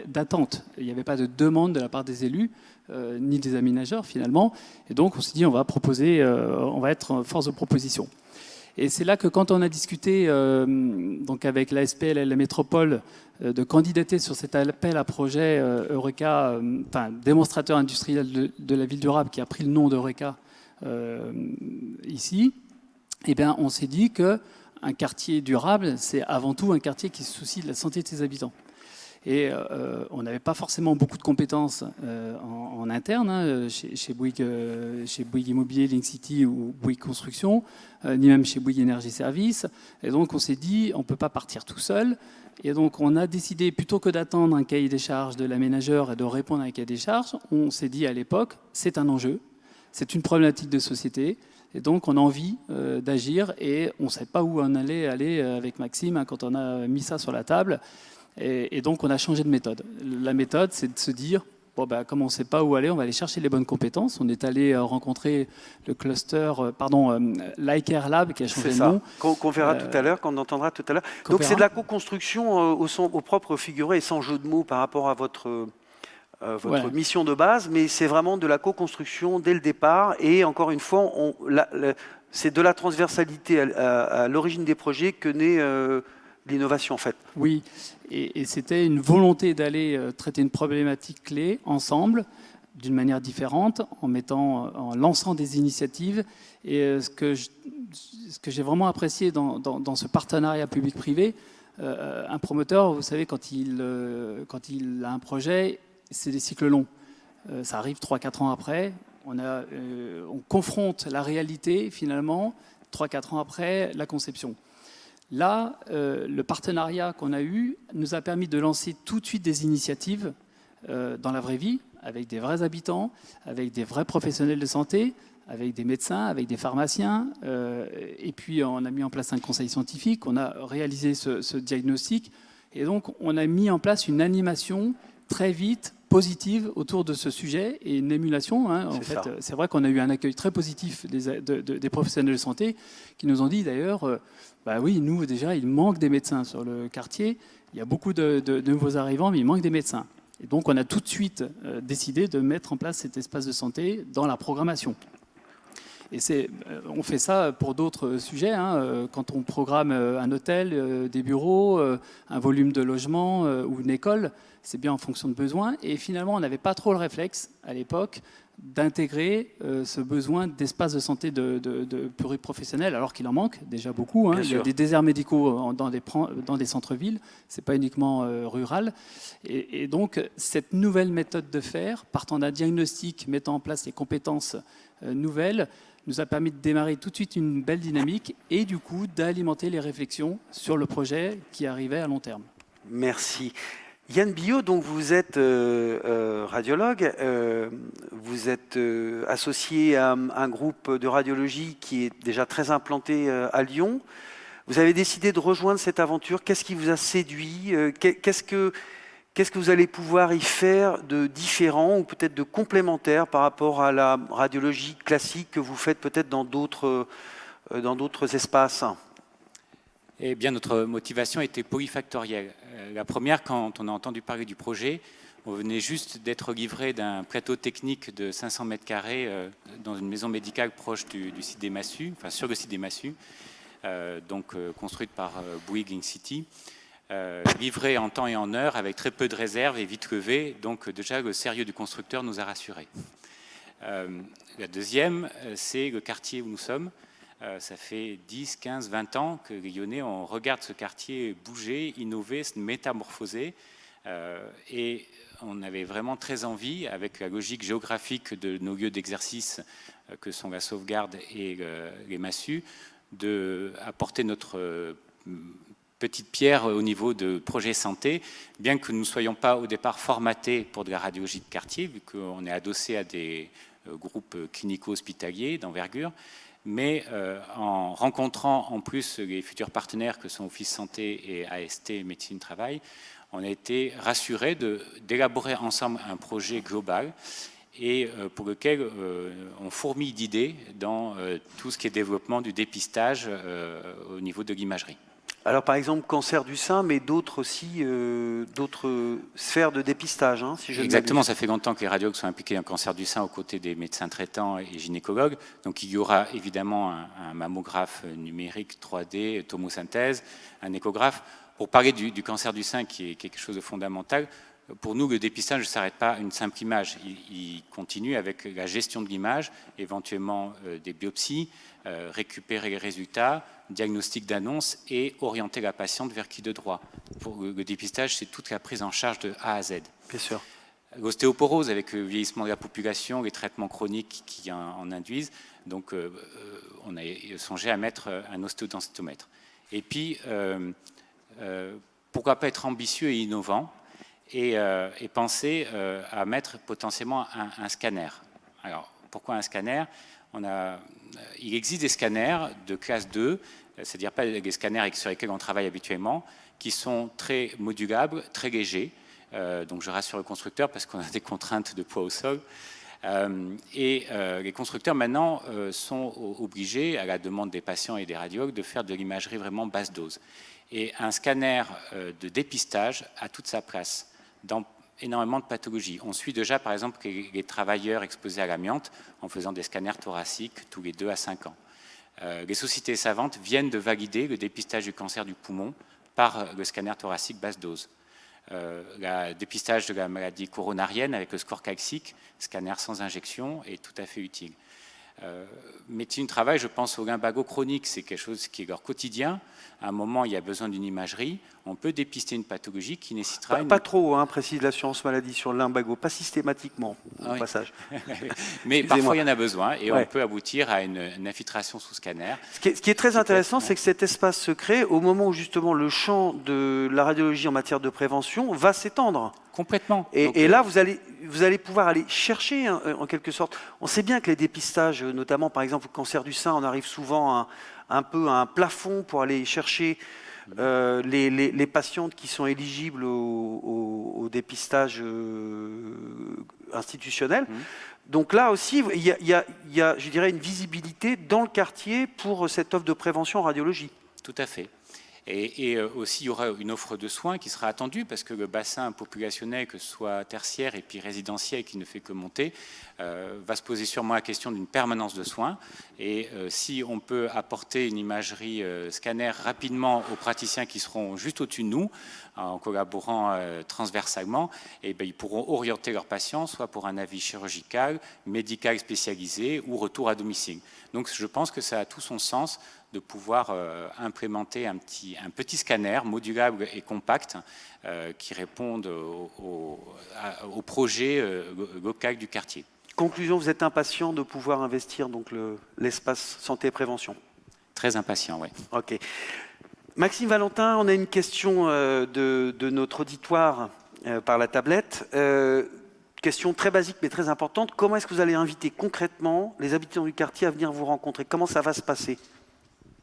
d'attente, il n'y avait pas de demande de la part des élus, ni des aménageurs, finalement. Et donc, on s'est dit, on va être force de proposition. Et c'est là que quand on a discuté donc avec la SPL et la métropole de candidater sur cet appel à projet Eureka, démonstrateur industriel de la ville durable qui a pris le nom d'Eureka ici, eh bien, on s'est dit qu'un quartier durable, c'est avant tout un quartier qui se soucie de la santé de ses habitants. Et on n'avait pas forcément beaucoup de compétences en interne, chez Bouygues Immobilier, Link City ou Bouygues Construction, ni même chez Bouygues Énergie Service. Et donc on s'est dit, on ne peut pas partir tout seul. Et donc on a décidé, plutôt que d'attendre un cahier des charges de l'aménageur et de répondre à un cahier des charges, on s'est dit à l'époque, c'est un enjeu, c'est une problématique de société. Et donc on a envie d'agir et on ne savait pas où on allait aller avec Maxime quand on a mis ça sur la table. Et donc, on a changé de méthode. La méthode, c'est de se dire, comme on ne sait pas où aller, on va aller chercher les bonnes compétences. On est allé rencontrer le cluster, l'ICARE Lab, qui a changé de nom. Qu'on verra tout à l'heure, qu'on entendra tout à l'heure. Donc, c'est de la co-construction au propre figuré et sans jeu de mots par rapport à votre mission de base, mais c'est vraiment de la co-construction dès le départ. Et encore une fois, c'est de la transversalité à l'origine des projets que naît l'innovation, en fait. Oui, et c'était une volonté d'aller traiter une problématique clé ensemble, d'une manière différente, en lançant des initiatives. Et ce que j'ai vraiment apprécié dans ce partenariat public-privé, un promoteur, vous savez, quand il a un projet, c'est des cycles longs. Ça arrive 3-4 ans après. On confronte la réalité, finalement, 3-4 ans après la conception. Là, le partenariat qu'on a eu nous a permis de lancer tout de suite des initiatives dans la vraie vie, avec des vrais habitants, avec des vrais professionnels de santé, avec des médecins, avec des pharmaciens. Et puis, on a mis en place un conseil scientifique, on a réalisé ce diagnostic. Et donc, on a mis en place une animation très vite, positive autour de ce sujet et une émulation. En fait, c'est vrai qu'on a eu un accueil très positif des professionnels de santé qui nous ont dit d'ailleurs, oui, nous déjà, il manque des médecins sur le quartier. Il y a beaucoup de nouveaux arrivants, mais il manque des médecins. Et donc, on a tout de suite décidé de mettre en place cet espace de santé dans la programmation. Et on fait ça pour d'autres sujets. Quand on programme un hôtel, des bureaux, un volume de logement ou une école, c'est bien en fonction de besoins. Et finalement, on n'avait pas trop le réflexe à l'époque d'intégrer ce besoin d'espace de santé de pluriprofessionnels, alors qu'il en manque déjà beaucoup. Il y a des déserts médicaux dans des centres-villes, ce n'est pas uniquement rural. Et donc, cette nouvelle méthode de faire, partant d'un diagnostic, mettant en place les compétences nouvelles, nous a permis de démarrer tout de suite une belle dynamique et du coup d'alimenter les réflexions sur le projet qui arrivait à long terme. Merci. Yann Billot, donc vous êtes radiologue, vous êtes associé à un groupe de radiologie qui est déjà très implanté à Lyon. Vous avez décidé de rejoindre cette aventure. Qu'est-ce qui vous a séduit ? Qu'est-ce que vous allez pouvoir y faire de différent ou peut-être de complémentaire par rapport à la radiologie classique que vous faites peut-être dans d'autres espaces ? Eh bien, notre motivation était polyfactorielle. La première, quand on a entendu parler du projet, on venait juste d'être livré d'un plateau technique de 500 mètres carrés dans une maison médicale proche du site des Massues, enfin sur le site des Massues, construite par Bouygues Link City, livrée en temps et en heure avec très peu de réserves et vite levée. Donc déjà, le sérieux du constructeur nous a rassurés. La deuxième, c'est le quartier où nous sommes. Ça fait 10, 15, 20 ans que les Lyonnais, on regarde ce quartier bouger, innover, se métamorphoser. Et on avait vraiment très envie, avec la logique géographique de nos lieux d'exercice que sont la sauvegarde et les massues, d'apporter notre petite pierre au niveau de projet santé, bien que nous ne soyons pas au départ formatés pour de la radiologie de quartier, vu qu'on est adossé à des groupes clinico-hospitaliers d'envergure. Mais en rencontrant en plus les futurs partenaires que sont Office Santé et AST Médecine Travail, on a été rassurés d'élaborer ensemble un projet global et pour lequel on fourmille d'idées dans tout ce qui est développement du dépistage au niveau de l'imagerie. Alors par exemple, cancer du sein, mais d'autres aussi, d'autres sphères de dépistage, hein, si je ne Exactement, m'abuse. ça fait longtemps que les radiologues sont impliqués dans le cancer du sein aux côtés des médecins traitants et gynécologues. Donc il y aura évidemment un mammographe numérique 3D, tomosynthèse, un échographe. Pour parler du cancer du sein, qui est quelque chose de fondamental, pour nous, le dépistage ne s'arrête pas à une simple image. Il continue avec la gestion de l'image, éventuellement des biopsies, récupérer les résultats, diagnostic d'annonce et orienter la patiente vers qui de droit. Pour le dépistage, c'est toute la prise en charge de A à Z. Bien sûr. L'ostéoporose, avec le vieillissement de la population, les traitements chroniques qui en induisent. Donc, on a songé à mettre un ostéodensitomètre. Et puis, pourquoi pas être ambitieux et innovant et penser à mettre potentiellement un scanner. Alors, pourquoi un scanner? Il existe des scanners de classe 2, c'est-à-dire pas les scanners sur lesquels on travaille habituellement, qui sont très modulables, très légers. Donc je rassure le constructeur parce qu'on a des contraintes de poids au sol. Les constructeurs maintenant sont obligés, à la demande des patients et des radiologues, de faire de l'imagerie vraiment basse dose. Et un scanner de dépistage a toute sa place dans énormément de pathologies. On suit déjà, par exemple, les travailleurs exposés à l'amiante en faisant des scanners thoraciques tous les 2 à 5 ans. Les sociétés savantes viennent de valider le dépistage du cancer du poumon par le scanner thoracique basse dose. Le dépistage de la maladie coronarienne avec le score calcique, scanner sans injection, est tout à fait utile. Médecine du travail, je pense au lumbago chronique, c'est quelque chose qui est leur quotidien. À un moment, il y a besoin d'une imagerie. On peut dépister une pathologie qui nécessitera... Pas trop, hein, précise l'assurance maladie sur le lumbago, pas systématiquement, au passage. Mais parfois, il y en a besoin et on peut aboutir à une infiltration sous scanner. Ce qui est très intéressant, c'est que cet espace se crée au moment où justement le champ de la radiologie en matière de prévention va s'étendre. Complètement. Et là, vous allez pouvoir aller chercher, hein, en quelque sorte. On sait bien que les dépistages, notamment par exemple le cancer du sein, on arrive souvent un peu à un plafond pour aller chercher les patientes qui sont éligibles au dépistage institutionnel. Donc là aussi, il y a, je dirais, une visibilité dans le quartier pour cette offre de prévention en radiologie. Tout à fait. Et aussi, il y aura une offre de soins qui sera attendue parce que le bassin populationnel, que ce soit tertiaire et puis résidentiel, qui ne fait que monter, va se poser sûrement la question d'une permanence de soins. Et si on peut apporter une imagerie scanner rapidement aux praticiens qui seront juste au-dessus de nous, en collaborant transversalement, et bien, ils pourront orienter leurs patients soit pour un avis chirurgical, médical spécialisé ou retour à domicile. Donc je pense que ça a tout son sens de pouvoir implémenter un petit scanner modulable et compact qui réponde au projet local du quartier. Conclusion, vous êtes impatient de pouvoir investir donc l'espace santé et prévention? Très impatient, oui. Ok. Maxime Valentin, on a une question de notre auditoire par la tablette. Question très basique mais très importante. Comment est-ce que vous allez inviter concrètement les habitants du quartier à venir vous rencontrer? Comment ça va se passer?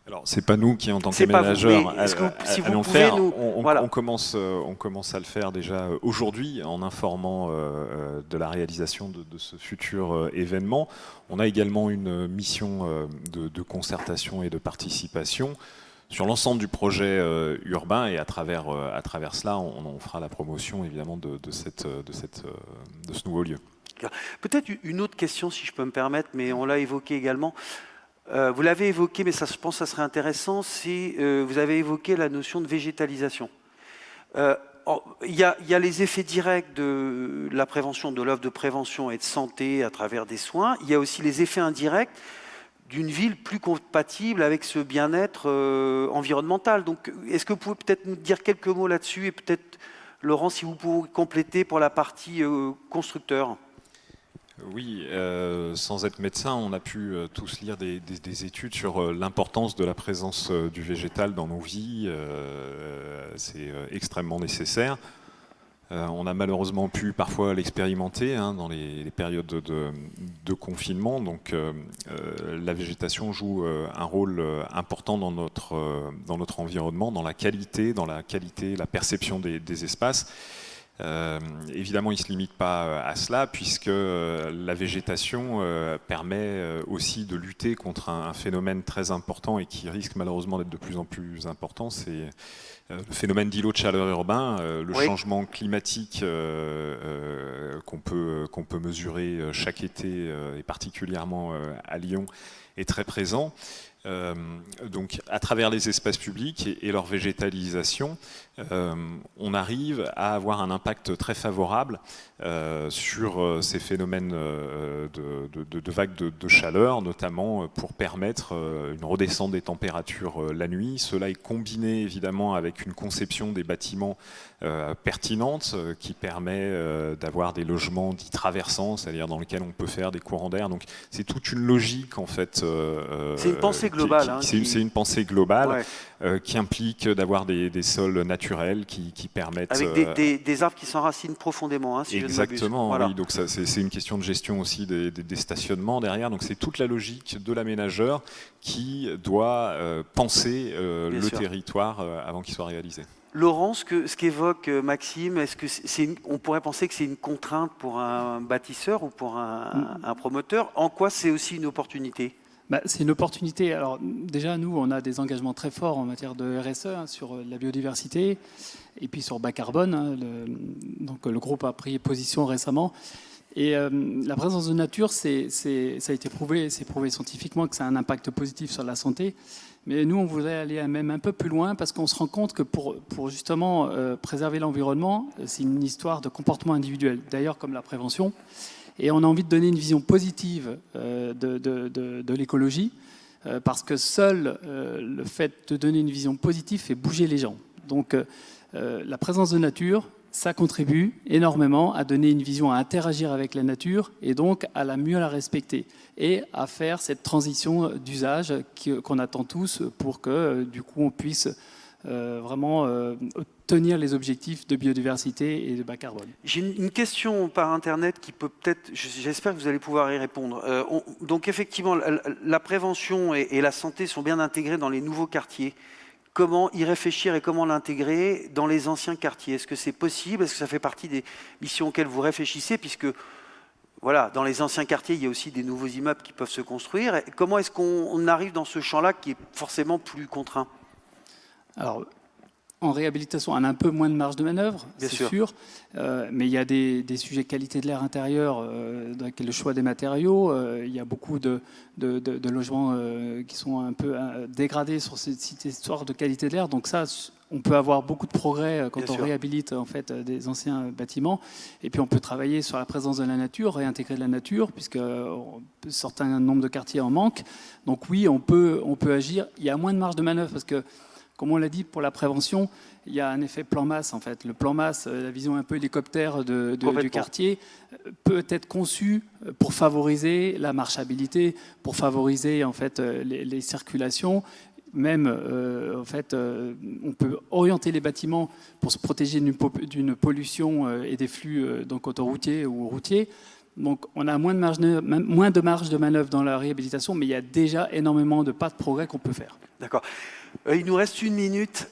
Alors, c'est pas nous qui, en tant qu'aménageurs, allons le faire. On commence à le faire déjà aujourd'hui en informant de la réalisation de ce futur événement. On a également une mission de concertation et de participation sur l'ensemble du projet urbain et à travers cela, on fera la promotion évidemment de ce nouveau lieu. Peut-être une autre question, si je peux me permettre, mais on l'a évoqué également. Vous l'avez évoqué, mais ça, je pense que ça serait intéressant, vous avez évoqué la notion de végétalisation. Il y a les effets directs de la prévention, de l'offre de prévention et de santé à travers des soins. Il y a aussi les effets indirects d'une ville plus compatible avec ce bien-être environnemental. Donc, est-ce que vous pouvez peut-être nous dire quelques mots là-dessus et peut-être, Laurent, si vous pouvez compléter pour la partie constructeur? Oui, sans être médecin, on a pu tous lire des études sur l'importance de la présence du végétal dans nos vies. C'est extrêmement nécessaire. On a malheureusement pu parfois l'expérimenter dans les périodes de confinement. Donc la végétation joue un rôle important dans notre environnement, dans la qualité, la perception des espaces. Évidemment, il ne se limite pas à cela, puisque la végétation permet aussi de lutter contre un phénomène très important et qui risque malheureusement d'être de plus en plus important, c'est le phénomène d'îlot de chaleur urbain, le changement climatique qu'on peut mesurer chaque été, et particulièrement à Lyon, est très présent. Donc, à travers les espaces publics et leur végétalisation, on arrive à avoir un impact très favorable sur ces phénomènes de vagues de chaleur, notamment pour permettre une redescente des températures la nuit. Cela est combiné évidemment avec une conception des bâtiments pertinente qui permet d'avoir des logements dits traversants, c'est-à-dire dans lesquels on peut faire des courants d'air. Donc c'est toute une logique en fait. C'est une pensée globale. C'est une pensée globale ouais. Qui implique d'avoir des sols naturels qui permettent... Avec des arbres qui s'enracinent profondément, si exactement, voilà. Oui. Donc c'est une question de gestion aussi des stationnements derrière. Donc c'est toute la logique de l'aménageur qui doit penser le territoire avant qu'il soit réalisé. Laurent, ce qu'évoque Maxime, est-ce que on pourrait penser que c'est une contrainte pour un bâtisseur ou pour un promoteur? En quoi c'est aussi une opportunité? C'est une opportunité. Alors déjà, nous, on a des engagements très forts en matière de RSE sur la biodiversité et puis sur bas carbone. Donc le groupe a pris position récemment. Et la présence de nature, ça a été prouvé, c'est prouvé scientifiquement que ça a un impact positif sur la santé. Mais nous, on voudrait aller même un peu plus loin parce qu'on se rend compte que pour justement préserver l'environnement, c'est une histoire de comportement individuel, d'ailleurs comme la prévention. Et on a envie de donner une vision positive de l'écologie parce que seul le fait de donner une vision positive fait bouger les gens. Donc la présence de nature, ça contribue énormément à donner une vision, à interagir avec la nature et donc à mieux la respecter et à faire cette transition d'usage qu'on attend tous pour que du coup on puisse vraiment tenir les objectifs de biodiversité et de bas carbone. J'ai une question par Internet qui peut peut-être, j'espère que vous allez pouvoir y répondre. Donc effectivement, la prévention et la santé sont bien intégrées dans les nouveaux quartiers. Comment y réfléchir et comment l'intégrer dans les anciens quartiers? Est-ce que c'est possible? Est-ce que ça fait partie des missions auxquelles vous réfléchissez? Puisque voilà, dans les anciens quartiers, il y a aussi des nouveaux immeubles qui peuvent se construire. Et comment est-ce qu'on arrive dans ce champ-là qui est forcément plus contraint? Alors, en réhabilitation, on a un peu moins de marge de manœuvre, c'est sûr. Mais il y a des sujets qualité de l'air intérieur, avec le choix des matériaux. Il y a beaucoup de logements qui sont un peu dégradés sur cette histoire de qualité de l'air. Donc ça, on peut avoir beaucoup de progrès quand on réhabilite en fait, des anciens bâtiments. Et puis on peut travailler sur la présence de la nature, réintégrer de la nature, puisque un certain nombre de quartiers en manquent. Donc oui, on peut agir. Il y a moins de marge de manœuvre parce que comme on l'a dit, pour la prévention, il y a un effet plan masse en fait. Le plan masse, la vision un peu hélicoptère du quartier, peut être conçu pour favoriser la marchabilité, pour favoriser en fait les circulations. Même, en fait, on peut orienter les bâtiments pour se protéger d'une pollution et des flux donc autoroutiers ou routiers. Donc, on a moins de marge de manœuvre dans la réhabilitation, mais il y a déjà énormément de pas de progrès qu'on peut faire. D'accord. Il nous reste 1 minute.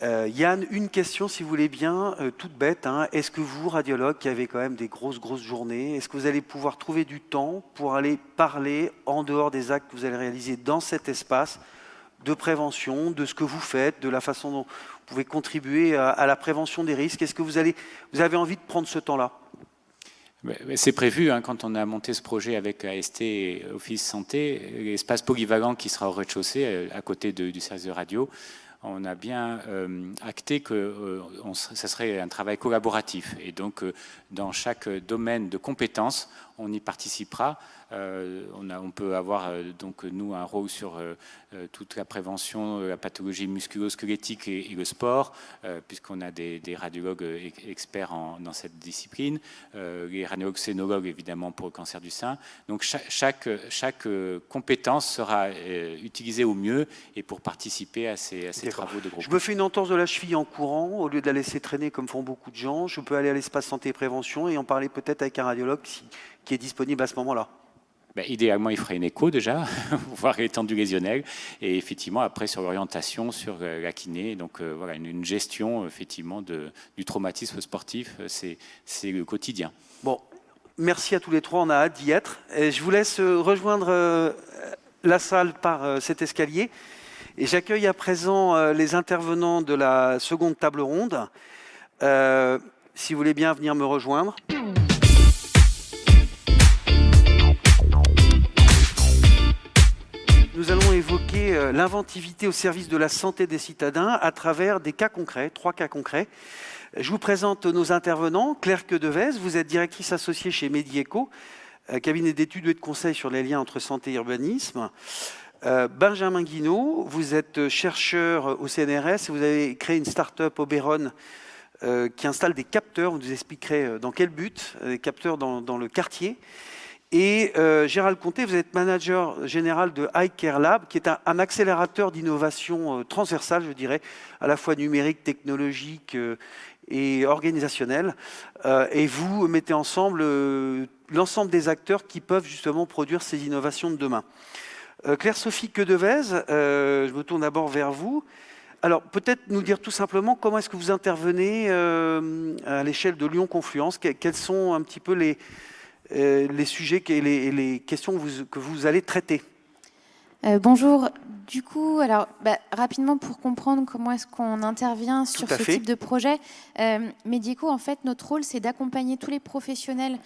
Yann, une question, si vous voulez bien, toute bête. Est-ce que vous, radiologue, qui avez quand même des grosses journées, est-ce que vous allez pouvoir trouver du temps pour aller parler, en dehors des actes que vous allez réaliser dans cet espace, de prévention, de ce que vous faites, de la façon dont vous pouvez contribuer à la prévention des risques? Est-ce que vous avez envie de prendre ce temps-là? C'est prévu, quand on a monté ce projet avec AST et Office Santé, l'espace polyvalent qui sera au rez-de-chaussée, à côté du service de radio. on a bien acté que ça serait un travail collaboratif. Et donc, dans chaque domaine de compétences, on y participera. On peut avoir donc nous un rôle sur toute la prévention, la pathologie musculo-squelettique et le sport, puisqu'on a des radiologues experts dans cette discipline, les radiologues scénologues évidemment pour le cancer du sein. Donc chaque compétence sera utilisée au mieux et pour participer à ces travaux de groupe. Je me fais une entorse de la cheville en courant, au lieu de la laisser traîner comme font beaucoup de gens, je peux aller à l'espace santé et prévention et en parler peut-être avec un radiologue qui est disponible à ce moment-là. Ben, idéalement, il ferait une écho déjà, pour voir l'étendue lésionnelle, et effectivement après sur l'orientation, sur la kiné. Donc voilà, une gestion effectivement du traumatisme sportif, c'est le quotidien. Bon, merci à tous les trois, on a hâte d'y être. Et je vous laisse rejoindre la salle par cet escalier. Et j'accueille à présent les intervenants de la seconde table ronde. Si vous voulez bien venir me rejoindre. Nous allons évoquer l'inventivité au service de la santé des citadins à travers des cas concrets, 3 cas concrets. Je vous présente nos intervenants. Claire Quedevez, vous êtes directrice associée chez Medieco, cabinet d'études et de conseil sur les liens entre santé et urbanisme. Benjamin Guinaud, vous êtes chercheur au CNRS et vous avez créé une start-up Oberon qui installe des capteurs. Vous nous expliquerez dans quel but, des capteurs dans le quartier. Et Gérald Conté, vous êtes manager général de iCare Lab, qui est un accélérateur d'innovation transversale, je dirais, à la fois numérique, technologique et organisationnelle. Et vous mettez ensemble l'ensemble des acteurs qui peuvent justement produire ces innovations de demain. Claire-Sophie Quedevez, je me tourne d'abord vers vous. Alors, peut-être nous dire tout simplement comment est-ce que vous intervenez à l'échelle de Lyon Confluence, quels sont un petit peu les sujets et les questions que vous allez traiter. Bonjour. Du coup, alors rapidement pour comprendre comment est-ce qu'on intervient sur ce type de projet, Medieco, en fait, notre rôle, c'est d'accompagner tous les professionnels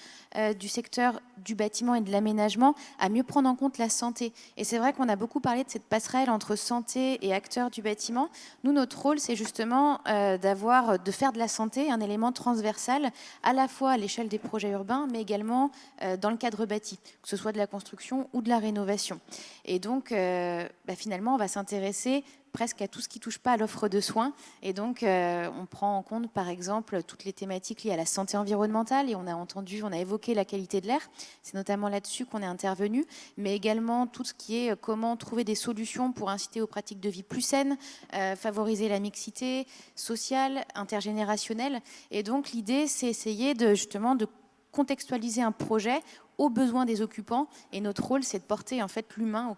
du secteur du bâtiment et de l'aménagement à mieux prendre en compte la santé. Et c'est vrai qu'on a beaucoup parlé de cette passerelle entre santé et acteurs du bâtiment. Nous, notre rôle, c'est justement de faire de la santé un élément transversal, à la fois à l'échelle des projets urbains, mais également dans le cadre bâti, que ce soit de la construction ou de la rénovation. Et donc, finalement, on va s'intéresser presque à tout ce qui ne touche pas à l'offre de soins. Et donc, on prend en compte, par exemple, toutes les thématiques liées à la santé environnementale. Et on a évoqué la qualité de l'air. C'est notamment là-dessus qu'on est intervenu. Mais également tout ce qui est comment trouver des solutions pour inciter aux pratiques de vie plus saines, favoriser la mixité sociale, intergénérationnelle. Et donc, l'idée, c'est essayer de contextualiser un projet aux besoins des occupants, et notre rôle, c'est de porter en fait l'humain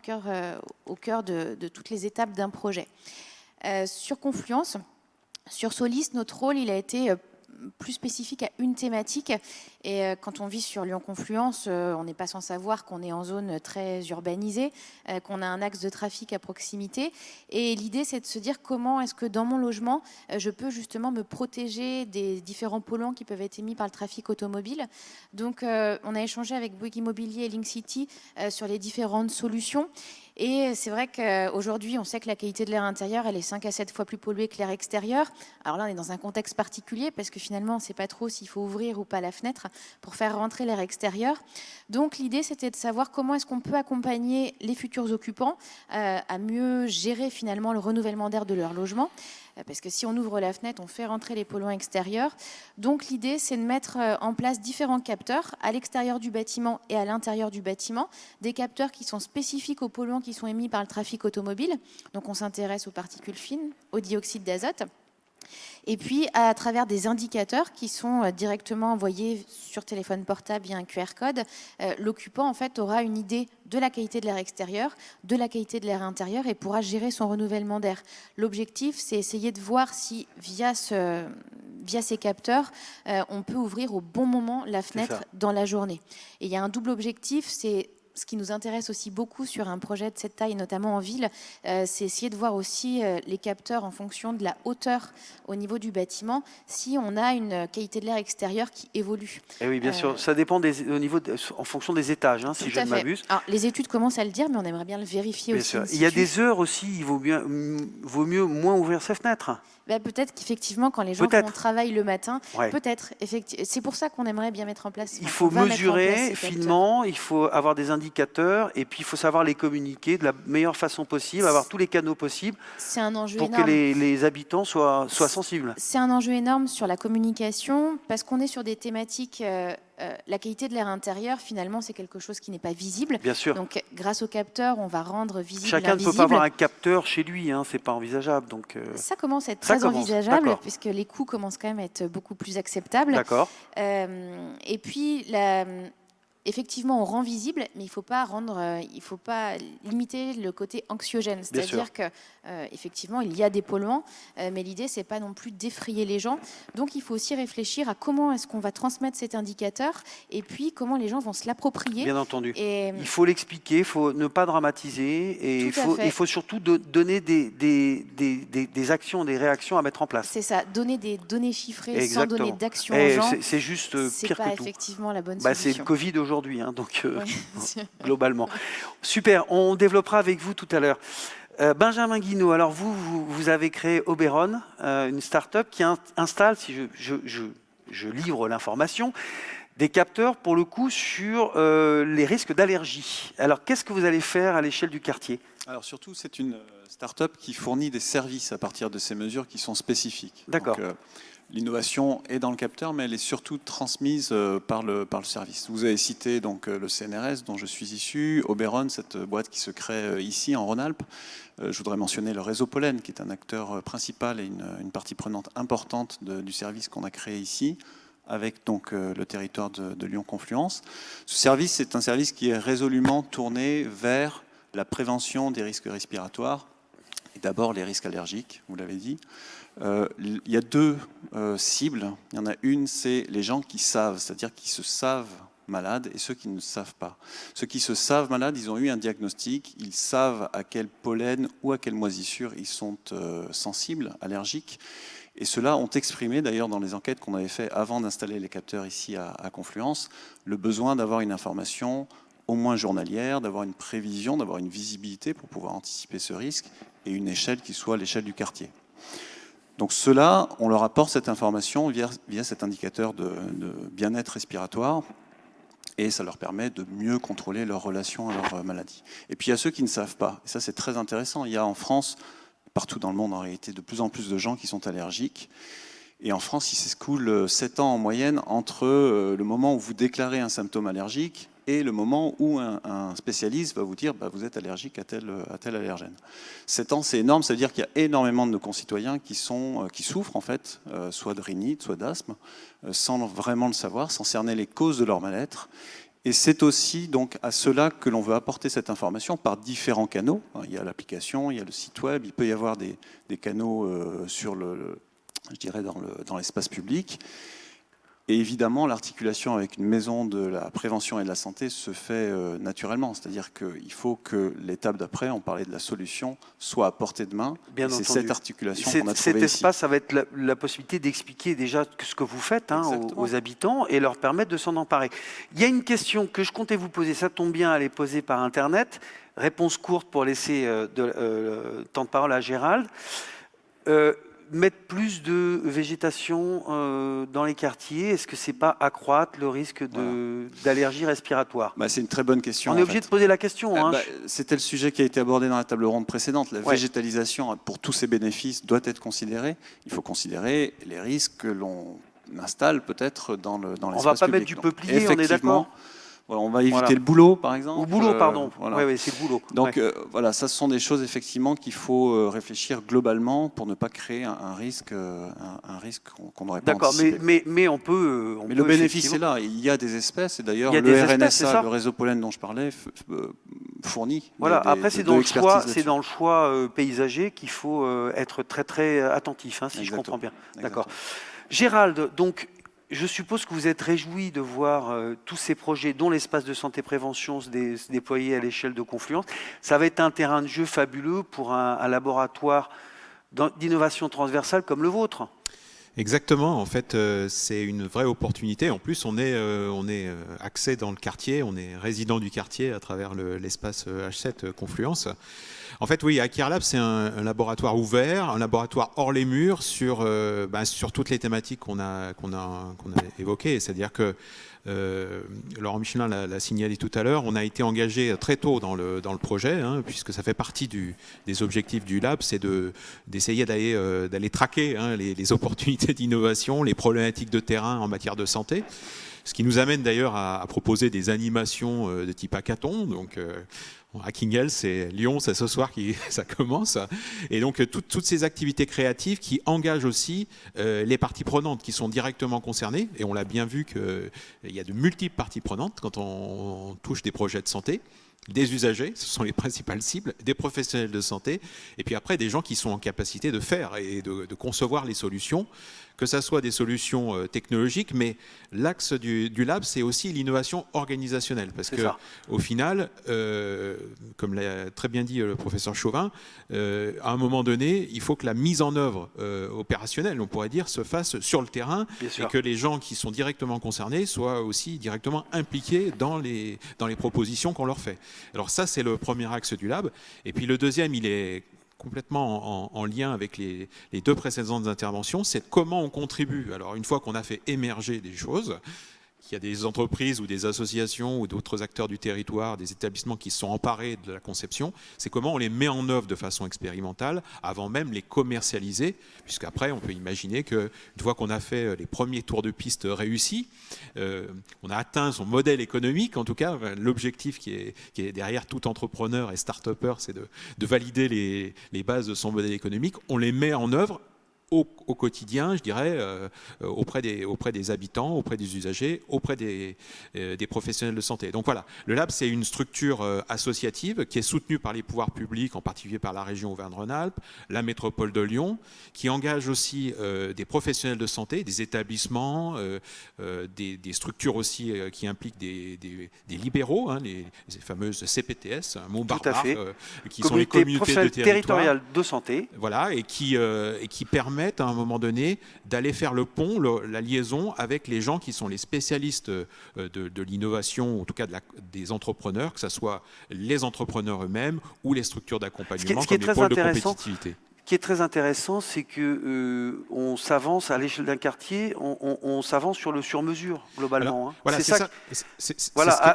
au cœur de toutes les étapes d'un projet. Sur Confluence, sur Solis, notre rôle, il a été plus spécifique à une thématique, et quand on vit sur Lyon Confluence, on n'est pas sans savoir qu'on est en zone très urbanisée, qu'on a un axe de trafic à proximité, et l'idée, c'est de se dire comment est-ce que dans mon logement, je peux justement me protéger des différents polluants qui peuvent être émis par le trafic automobile. Donc, on a échangé avec Bouygues Immobilier et Link City sur les différentes solutions. Et c'est vrai qu'aujourd'hui, on sait que la qualité de l'air intérieur, elle est 5 à 7 fois plus polluée que l'air extérieur. Alors là, on est dans un contexte particulier parce que finalement, on ne sait pas trop s'il faut ouvrir ou pas la fenêtre pour faire rentrer l'air extérieur. Donc l'idée, c'était de savoir comment est-ce qu'on peut accompagner les futurs occupants à mieux gérer finalement le renouvellement d'air de leur logement. Parce que si on ouvre la fenêtre, on fait rentrer les polluants extérieurs. Donc l'idée, c'est de mettre en place différents capteurs à l'extérieur du bâtiment et à l'intérieur du bâtiment, des capteurs qui sont spécifiques aux polluants qui sont émis par le trafic automobile. Donc on s'intéresse aux particules fines, au dioxyde d'azote. Et puis, à travers des indicateurs qui sont directement envoyés sur téléphone portable via un QR code, l'occupant en fait aura une idée de la qualité de l'air extérieur, de la qualité de l'air intérieur et pourra gérer son renouvellement d'air. L'objectif, c'est essayer de voir si, via ces capteurs, on peut ouvrir au bon moment la fenêtre dans la journée. Et il y a un double objectif, c'est ce qui nous intéresse aussi beaucoup sur un projet de cette taille, notamment en ville, c'est essayer de voir aussi les capteurs en fonction de la hauteur au niveau du bâtiment, si on a une qualité de l'air extérieur qui évolue. Et oui, bien sûr, ça dépend en fonction des étages, hein, si je ne m'abuse. Alors, les études commencent à le dire, mais on aimerait bien le vérifier bien aussi. Sûr. Il y a des heures aussi, il vaut mieux moins ouvrir ses fenêtres. Peut-être qu'effectivement, quand les gens vont au travail le matin, peut-être. C'est pour ça qu'on aimerait bien mettre en place. Il faut mesurer finement, il faut avoir des indicateurs et puis il faut savoir les communiquer de la meilleure façon possible, avoir tous les canaux possibles un enjeu pour énorme. que les habitants soient sensibles. C'est un enjeu énorme sur la communication parce qu'on est sur des thématiques. La qualité de l'air intérieur, finalement, c'est quelque chose qui n'est pas visible. Bien sûr. Donc, grâce au capteur, on va rendre visible Chacun l'invisible. ne peut pas avoir un capteur chez lui, hein, c'est pas envisageable. Donc, ça commence à être très envisageable, puisque les coûts commencent quand même à être beaucoup plus acceptables. D'accord. Et puis, effectivement, on rend visible, mais il ne faut pas limiter le côté anxiogène. C'est-à-dire que, effectivement, il y a des polluants, mais l'idée, c'est pas non plus d'effrayer les gens. Donc, il faut aussi réfléchir à comment est-ce qu'on va transmettre cet indicateur, et puis comment les gens vont se l'approprier. Bien entendu. Il faut l'expliquer, il faut ne pas dramatiser, et il faut surtout donner des actions, des réactions à mettre en place. C'est ça, donner des données chiffrées sans donner d'action aux gens. C'est juste pire que tout. C'est pas effectivement la bonne solution. C'est le Covid aujourd'hui, hein, donc globalement. Super, on développera avec vous tout à l'heure. Benjamin Guinaud, alors vous avez créé Oberon, une start-up qui installe, si je livre l'information, des capteurs pour le coup sur les risques d'allergie. Alors qu'est-ce que vous allez faire à l'échelle du quartier ? Alors surtout, c'est une start-up qui fournit des services à partir de ces mesures qui sont spécifiques. D'accord. L'innovation est dans le capteur, mais elle est surtout transmise par le service. Vous avez cité donc le CNRS, dont je suis issu, Oberon, cette boîte qui se crée ici en Rhône-Alpes. Je voudrais mentionner le réseau Pollen, qui est un acteur principal et une partie prenante importante du service qu'on a créé ici, avec donc le territoire de Lyon-Confluence. Ce service, c'est un service qui est résolument tourné vers la prévention des risques respiratoires, et d'abord les risques allergiques, vous l'avez dit. Il y a deux cibles. Il y en a une, c'est les gens qui savent, c'est-à-dire qui se savent malades, et ceux qui ne savent pas. Ceux qui se savent malades, ils ont eu un diagnostic, ils savent à quel pollen ou à quelle moisissure ils sont sensibles, allergiques, et ceux-là ont exprimé, d'ailleurs dans les enquêtes qu'on avait fait avant d'installer les capteurs ici à Confluence, le besoin d'avoir une information au moins journalière, d'avoir une prévision, d'avoir une visibilité pour pouvoir anticiper ce risque, et une échelle qui soit l'échelle du quartier. Donc ceux-là, on leur apporte cette information via cet indicateur de bien-être respiratoire, et ça leur permet de mieux contrôler leur relation à leur maladie. Et puis il y a ceux qui ne savent pas, et ça c'est très intéressant. Il y a en France, partout dans le monde en réalité, de plus en plus de gens qui sont allergiques. Et en France, il s'écoule 7 ans en moyenne entre le moment où vous déclarez un symptôme allergique et le moment où un spécialiste va vous dire vous êtes allergique à tel allergène. 7 ans, c'est énorme, ça veut dire qu'il y a énormément de nos concitoyens qui souffrent en fait, soit de rhinite, soit d'asthme, sans vraiment le savoir, sans cerner les causes de leur mal-être. Et c'est aussi donc à cela que l'on veut apporter cette information par différents canaux. Il y a l'application, il y a le site web, il peut y avoir des canaux sur je dirais dans l'espace public. Et évidemment, l'articulation avec une maison de la prévention et de la santé se fait naturellement. C'est-à-dire qu'il faut que l'étape d'après, on parlait de la solution, soit à portée de main. Bien c'est entendu. cette articulation qu'on a trouvée Cet espace, ici. ça va être la possibilité d'expliquer déjà ce que vous faites aux habitants et leur permettre de s'en emparer. Il y a une question que je comptais vous poser, ça tombe bien, elle est posée par Internet. Réponse courte pour laisser temps de parole à Gérald. Mettre plus de végétation dans les quartiers, est-ce que c'est pas accroître le risque d'allergie respiratoire ? C'est une très bonne question. On est obligé de poser la question. C'était le sujet qui a été abordé dans la table ronde précédente. La végétalisation, pour tous ses bénéfices, doit être considérée. Il faut considérer les risques que l'on installe peut-être dans l'espace public. On ne va pas mettre du peuplier, on est d'accord ? On va éviter le bouleau, par exemple. Au boulot, pardon. Oui, c'est le boulot. Donc voilà, ça ce sont des choses effectivement qu'il faut réfléchir globalement pour ne pas créer un risque qu'on n'aurait pas anticipé. D'accord, mais on peut. Mais le bénéfice est là. Il y a des espèces et d'ailleurs le RNSA, le réseau pollen dont je parlais, fournit. Voilà. Après, c'est dans le choix paysager qu'il faut être très très attentif, si je comprends bien. D'accord. Gérald, donc. je suppose que vous êtes réjouis de voir tous ces projets, dont l'espace de santé-prévention, se déployer à l'échelle de Confluence. Ça va être un terrain de jeu fabuleux pour un laboratoire d'innovation transversale comme le vôtre. Exactement, en fait, c'est une vraie opportunité. En plus, on est axé dans le quartier, on est résident du quartier à travers l'espace H7 Confluence. En fait, oui, Hacker Lab, c'est un laboratoire ouvert, un laboratoire hors les murs sur toutes les thématiques qu'on a évoquées. C'est-à-dire que Laurent Michelin l'a signalé tout à l'heure, on a été engagé très tôt dans le projet, puisque ça fait partie des objectifs du lab, c'est d'essayer d'aller traquer les opportunités d'innovation, les problématiques de terrain en matière de santé. Ce qui nous amène d'ailleurs à proposer des animations de type hackathon. Donc, Hacking Health, c'est Lyon, c'est ce soir que ça commence. Et donc, toutes ces activités créatives qui engagent aussi les parties prenantes qui sont directement concernées. Et on l'a bien vu qu'il y a de multiples parties prenantes quand on touche des projets de santé. Des usagers, ce sont les principales cibles, des professionnels de santé, et puis après des gens qui sont en capacité de faire et de concevoir les solutions, que ce soit des solutions technologiques, mais l'axe du lab, c'est aussi l'innovation organisationnelle, parce que au final, comme l'a très bien dit le professeur Chauvin, à un moment donné, il faut que la mise en œuvre opérationnelle, on pourrait dire, se fasse sur le terrain, et que les gens qui sont directement concernés soient aussi directement impliqués dans les propositions qu'on leur fait. Alors ça, c'est le premier axe du lab. Et puis le deuxième, il est complètement en lien avec les deux précédentes interventions, c'est comment on contribue. Alors une fois qu'on a fait émerger des choses, qu'il y a des entreprises ou des associations ou d'autres acteurs du territoire, des établissements qui se sont emparés de la conception, c'est comment on les met en œuvre de façon expérimentale avant même les commercialiser, puisqu'après on peut imaginer qu'une fois qu'on a fait les premiers tours de piste réussis, on a atteint son modèle économique, en tout cas l'objectif qui est derrière tout entrepreneur et start-upper, c'est de valider les bases de son modèle économique, on les met en œuvre au quotidien, je dirais, auprès des habitants, auprès des usagers, auprès des professionnels de santé. Donc voilà, le lab, c'est une structure associative qui est soutenue par les pouvoirs publics, en particulier par la région Auvergne-Rhône-Alpes, la métropole de Lyon, qui engage aussi des professionnels de santé, des établissements, des structures aussi qui impliquent des libéraux, les fameuses CPTS, un mot barbare, qui sont les communautés de territoriales de santé. Voilà, et qui permettent à un moment donné d'aller faire le pont, la liaison avec les gens qui sont les spécialistes de l'innovation, en tout cas des entrepreneurs, que ce soit les entrepreneurs eux-mêmes ou les structures d'accompagnement comme les pôles de compétitivité. Ce qui est très intéressant, c'est que on s'avance à l'échelle d'un quartier, on s'avance sur le sur-mesure globalement. Alors, voilà, c'est ça.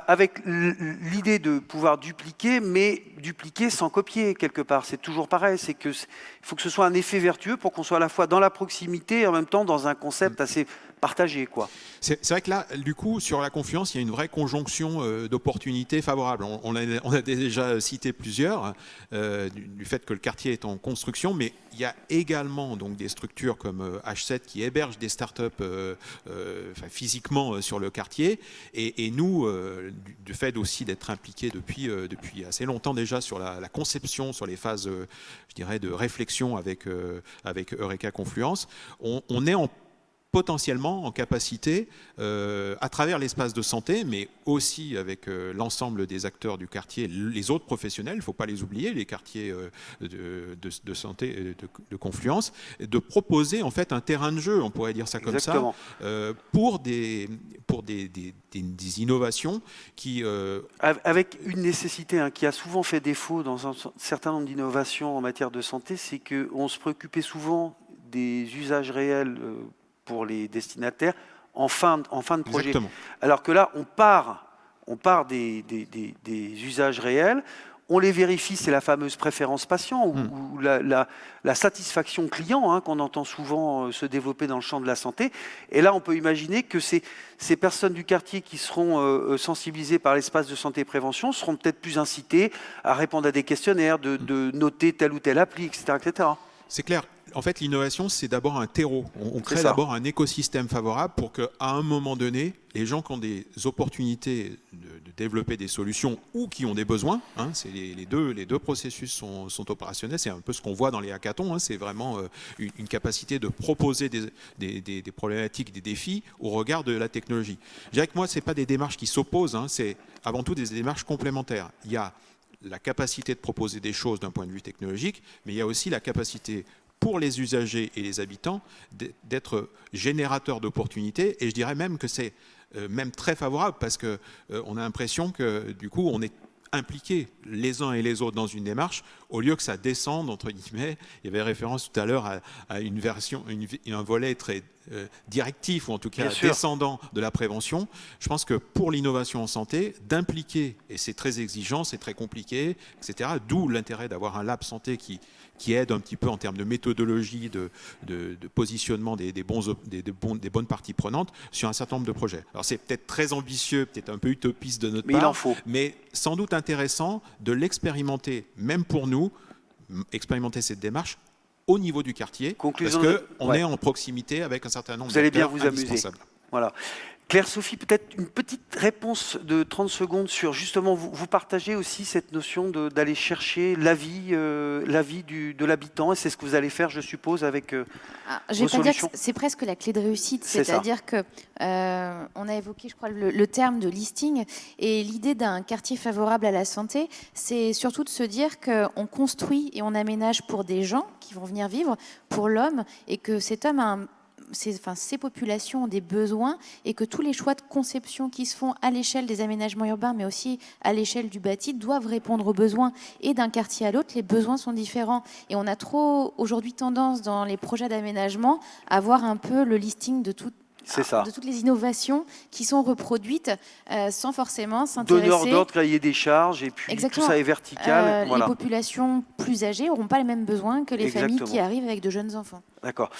Avec l'idée de pouvoir dupliquer, mais dupliquer sans copier quelque part. C'est toujours pareil. C'est que il faut que ce soit un effet vertueux pour qu'on soit à la fois dans la proximité et en même temps dans un concept assez partagé, quoi. C'est vrai que là, du coup, sur la Confluence, il y a une vraie conjonction d'opportunités favorables. On a déjà cité plusieurs, du fait que le quartier est en construction, mais il y a également donc, des structures comme H7 qui hébergent des startups physiquement sur le quartier. Et nous, du fait aussi d'être impliqués depuis assez longtemps déjà sur la conception, sur les phases, je dirais, de réflexion avec Eureka Confluence, on est potentiellement en capacité, à travers l'espace de santé, mais aussi avec l'ensemble des acteurs du quartier, les autres professionnels, il ne faut pas les oublier, les quartiers de santé de Confluence, de proposer en fait un terrain de jeu, on pourrait dire ça comme ça, pour des innovations qui... Avec une nécessité qui a souvent fait défaut dans un certain nombre d'innovations en matière de santé, c'est qu'on se préoccupait souvent des usages réels pour les destinataires en fin de projet. Exactement. Alors que là, on part des usages réels, on les vérifie, c'est la fameuse préférence patient ou la satisfaction client qu'on entend souvent se développer dans le champ de la santé. Et là, on peut imaginer que ces personnes du quartier qui seront sensibilisées par l'espace de santé et prévention seront peut-être plus incitées à répondre à des questionnaires, de noter telle ou telle appli, etc. etc. C'est clair. En fait, l'innovation, c'est d'abord un terreau. On crée d'abord un écosystème favorable pour qu'à un moment donné, les gens qui ont des opportunités de développer des solutions ou qui ont des besoins, hein, c'est les deux processus sont opérationnels. C'est un peu ce qu'on voit dans les hackathons. Hein, c'est vraiment une capacité de proposer des problématiques, des défis au regard de la technologie. Je dirais que moi, ce n'est pas des démarches qui s'opposent, hein, c'est avant tout des démarches complémentaires. Il y a la capacité de proposer des choses d'un point de vue technologique, mais il y a aussi la capacité pour les usagers et les habitants d'être générateurs d'opportunités. Et je dirais même que c'est même très favorable parce qu'on a l'impression que du coup on est impliqués les uns et les autres dans une démarche, au lieu que ça descende, entre guillemets. Il y avait référence tout à l'heure à une version, un volet très directif, ou en tout cas descendant de la prévention. Je pense que pour l'innovation en santé, d'impliquer, et c'est très exigeant, c'est très compliqué, etc., d'où l'intérêt d'avoir un lab santé qui aide un petit peu en termes de méthodologie, de positionnement des bonnes parties prenantes sur un certain nombre de projets. Alors c'est peut-être très ambitieux, peut-être un peu utopiste de notre part, il en faut. Mais sans doute intéressant de l'expérimenter, même pour nous, expérimenter cette démarche au niveau du quartier, Conclusion parce qu'on est en proximité avec un certain nombre d'acteurs. Vous allez bien vous amuser. Voilà. Claire-Sophie, peut-être une petite réponse de 30 secondes sur justement, vous partagez aussi cette notion d'aller chercher l'avis de l'habitant, et c'est ce que vous allez faire, je suppose, avec je vais pas dire que c'est presque la clé de réussite, c'est-à-dire que on a évoqué, je crois, le terme de listing, et l'idée d'un quartier favorable à la santé, c'est surtout de se dire qu'on construit et on aménage pour des gens qui vont venir vivre, pour l'homme, et que cet homme ces populations ont des besoins et que tous les choix de conception qui se font à l'échelle des aménagements urbains, mais aussi à l'échelle du bâti, doivent répondre aux besoins. Et d'un quartier à l'autre, les besoins sont différents. Et on a trop aujourd'hui tendance dans les projets d'aménagement à voir un peu le listing de toutes les innovations qui sont reproduites sans forcément s'intéresser. Donneur d'ordre, cahier des charges, et puis tout ça est vertical. Les populations plus âgées n'auront pas les mêmes besoins que les familles qui arrivent avec de jeunes enfants. D'accord.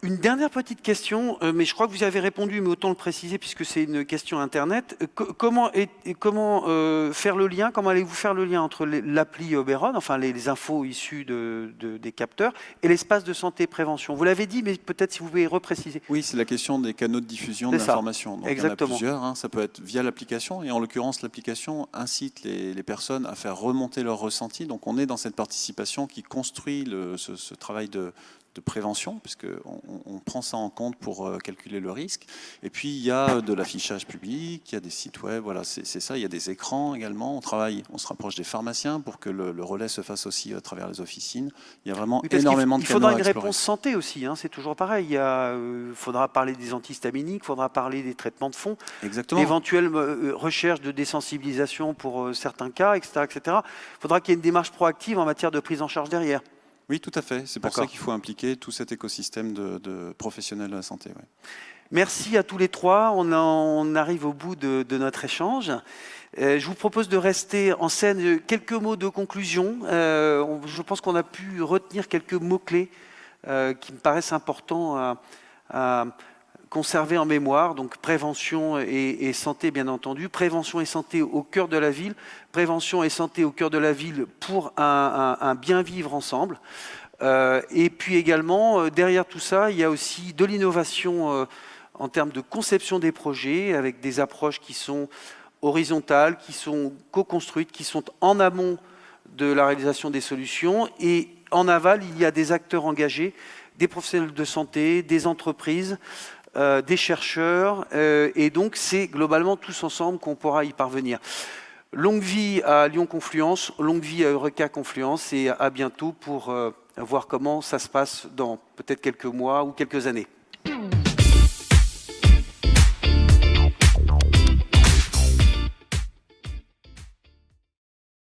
Une dernière petite question, mais je crois que vous y avez répondu, mais autant le préciser puisque c'est une question Internet. Comment faire le lien, comment allez-vous faire le lien entre l'appli Oberon, enfin les infos issues des capteurs, et l'espace de santé et prévention? Vous l'avez dit, mais peut-être si vous pouvez repréciser. Oui, c'est la question des canaux de diffusion de l'information. Il y en a plusieurs, hein. Ça peut être via l'application, et en l'occurrence, l'application incite les personnes à faire remonter leurs ressentis. Donc on est dans cette participation qui construit ce travail de prévention, puisqu'on prend ça en compte pour calculer le risque. Et puis, il y a de l'affichage public, il y a des sites web, voilà, c'est ça. Il y a des écrans également. On se rapproche des pharmaciens pour que le relais se fasse aussi à travers les officines. Il y a vraiment énormément de canaux à explorer. Il faudra une réponse santé aussi, hein, c'est toujours pareil. Il faudra parler des antihistaminiques, il faudra parler des traitements de fond, d'éventuelles recherches de désensibilisation pour certains cas, etc., etc. Il faudra qu'il y ait une démarche proactive en matière de prise en charge derrière. Oui, tout à fait. C'est pour ça qu'il faut impliquer tout cet écosystème de professionnels de la santé. Ouais. Merci à tous les trois. On arrive au bout de notre échange. Je vous propose de rester en scène. Quelques mots de conclusion. Je pense qu'on a pu retenir quelques mots-clés qui me paraissent importants à conserver en mémoire. Donc prévention et santé, bien entendu. Prévention et santé au cœur de la ville. Prévention et santé au cœur de la ville pour un bien vivre ensemble. Et puis également, derrière tout ça, il y a aussi de l'innovation en termes de conception des projets, avec des approches qui sont horizontales, qui sont co-construites, qui sont en amont de la réalisation des solutions. Et en aval, il y a des acteurs engagés, des professionnels de santé, des entreprises, des chercheurs. Et donc, c'est globalement tous ensemble qu'on pourra y parvenir. Longue vie à Lyon Confluence, longue vie à Eureka Confluence, et à bientôt pour voir comment ça se passe dans peut-être quelques mois ou quelques années.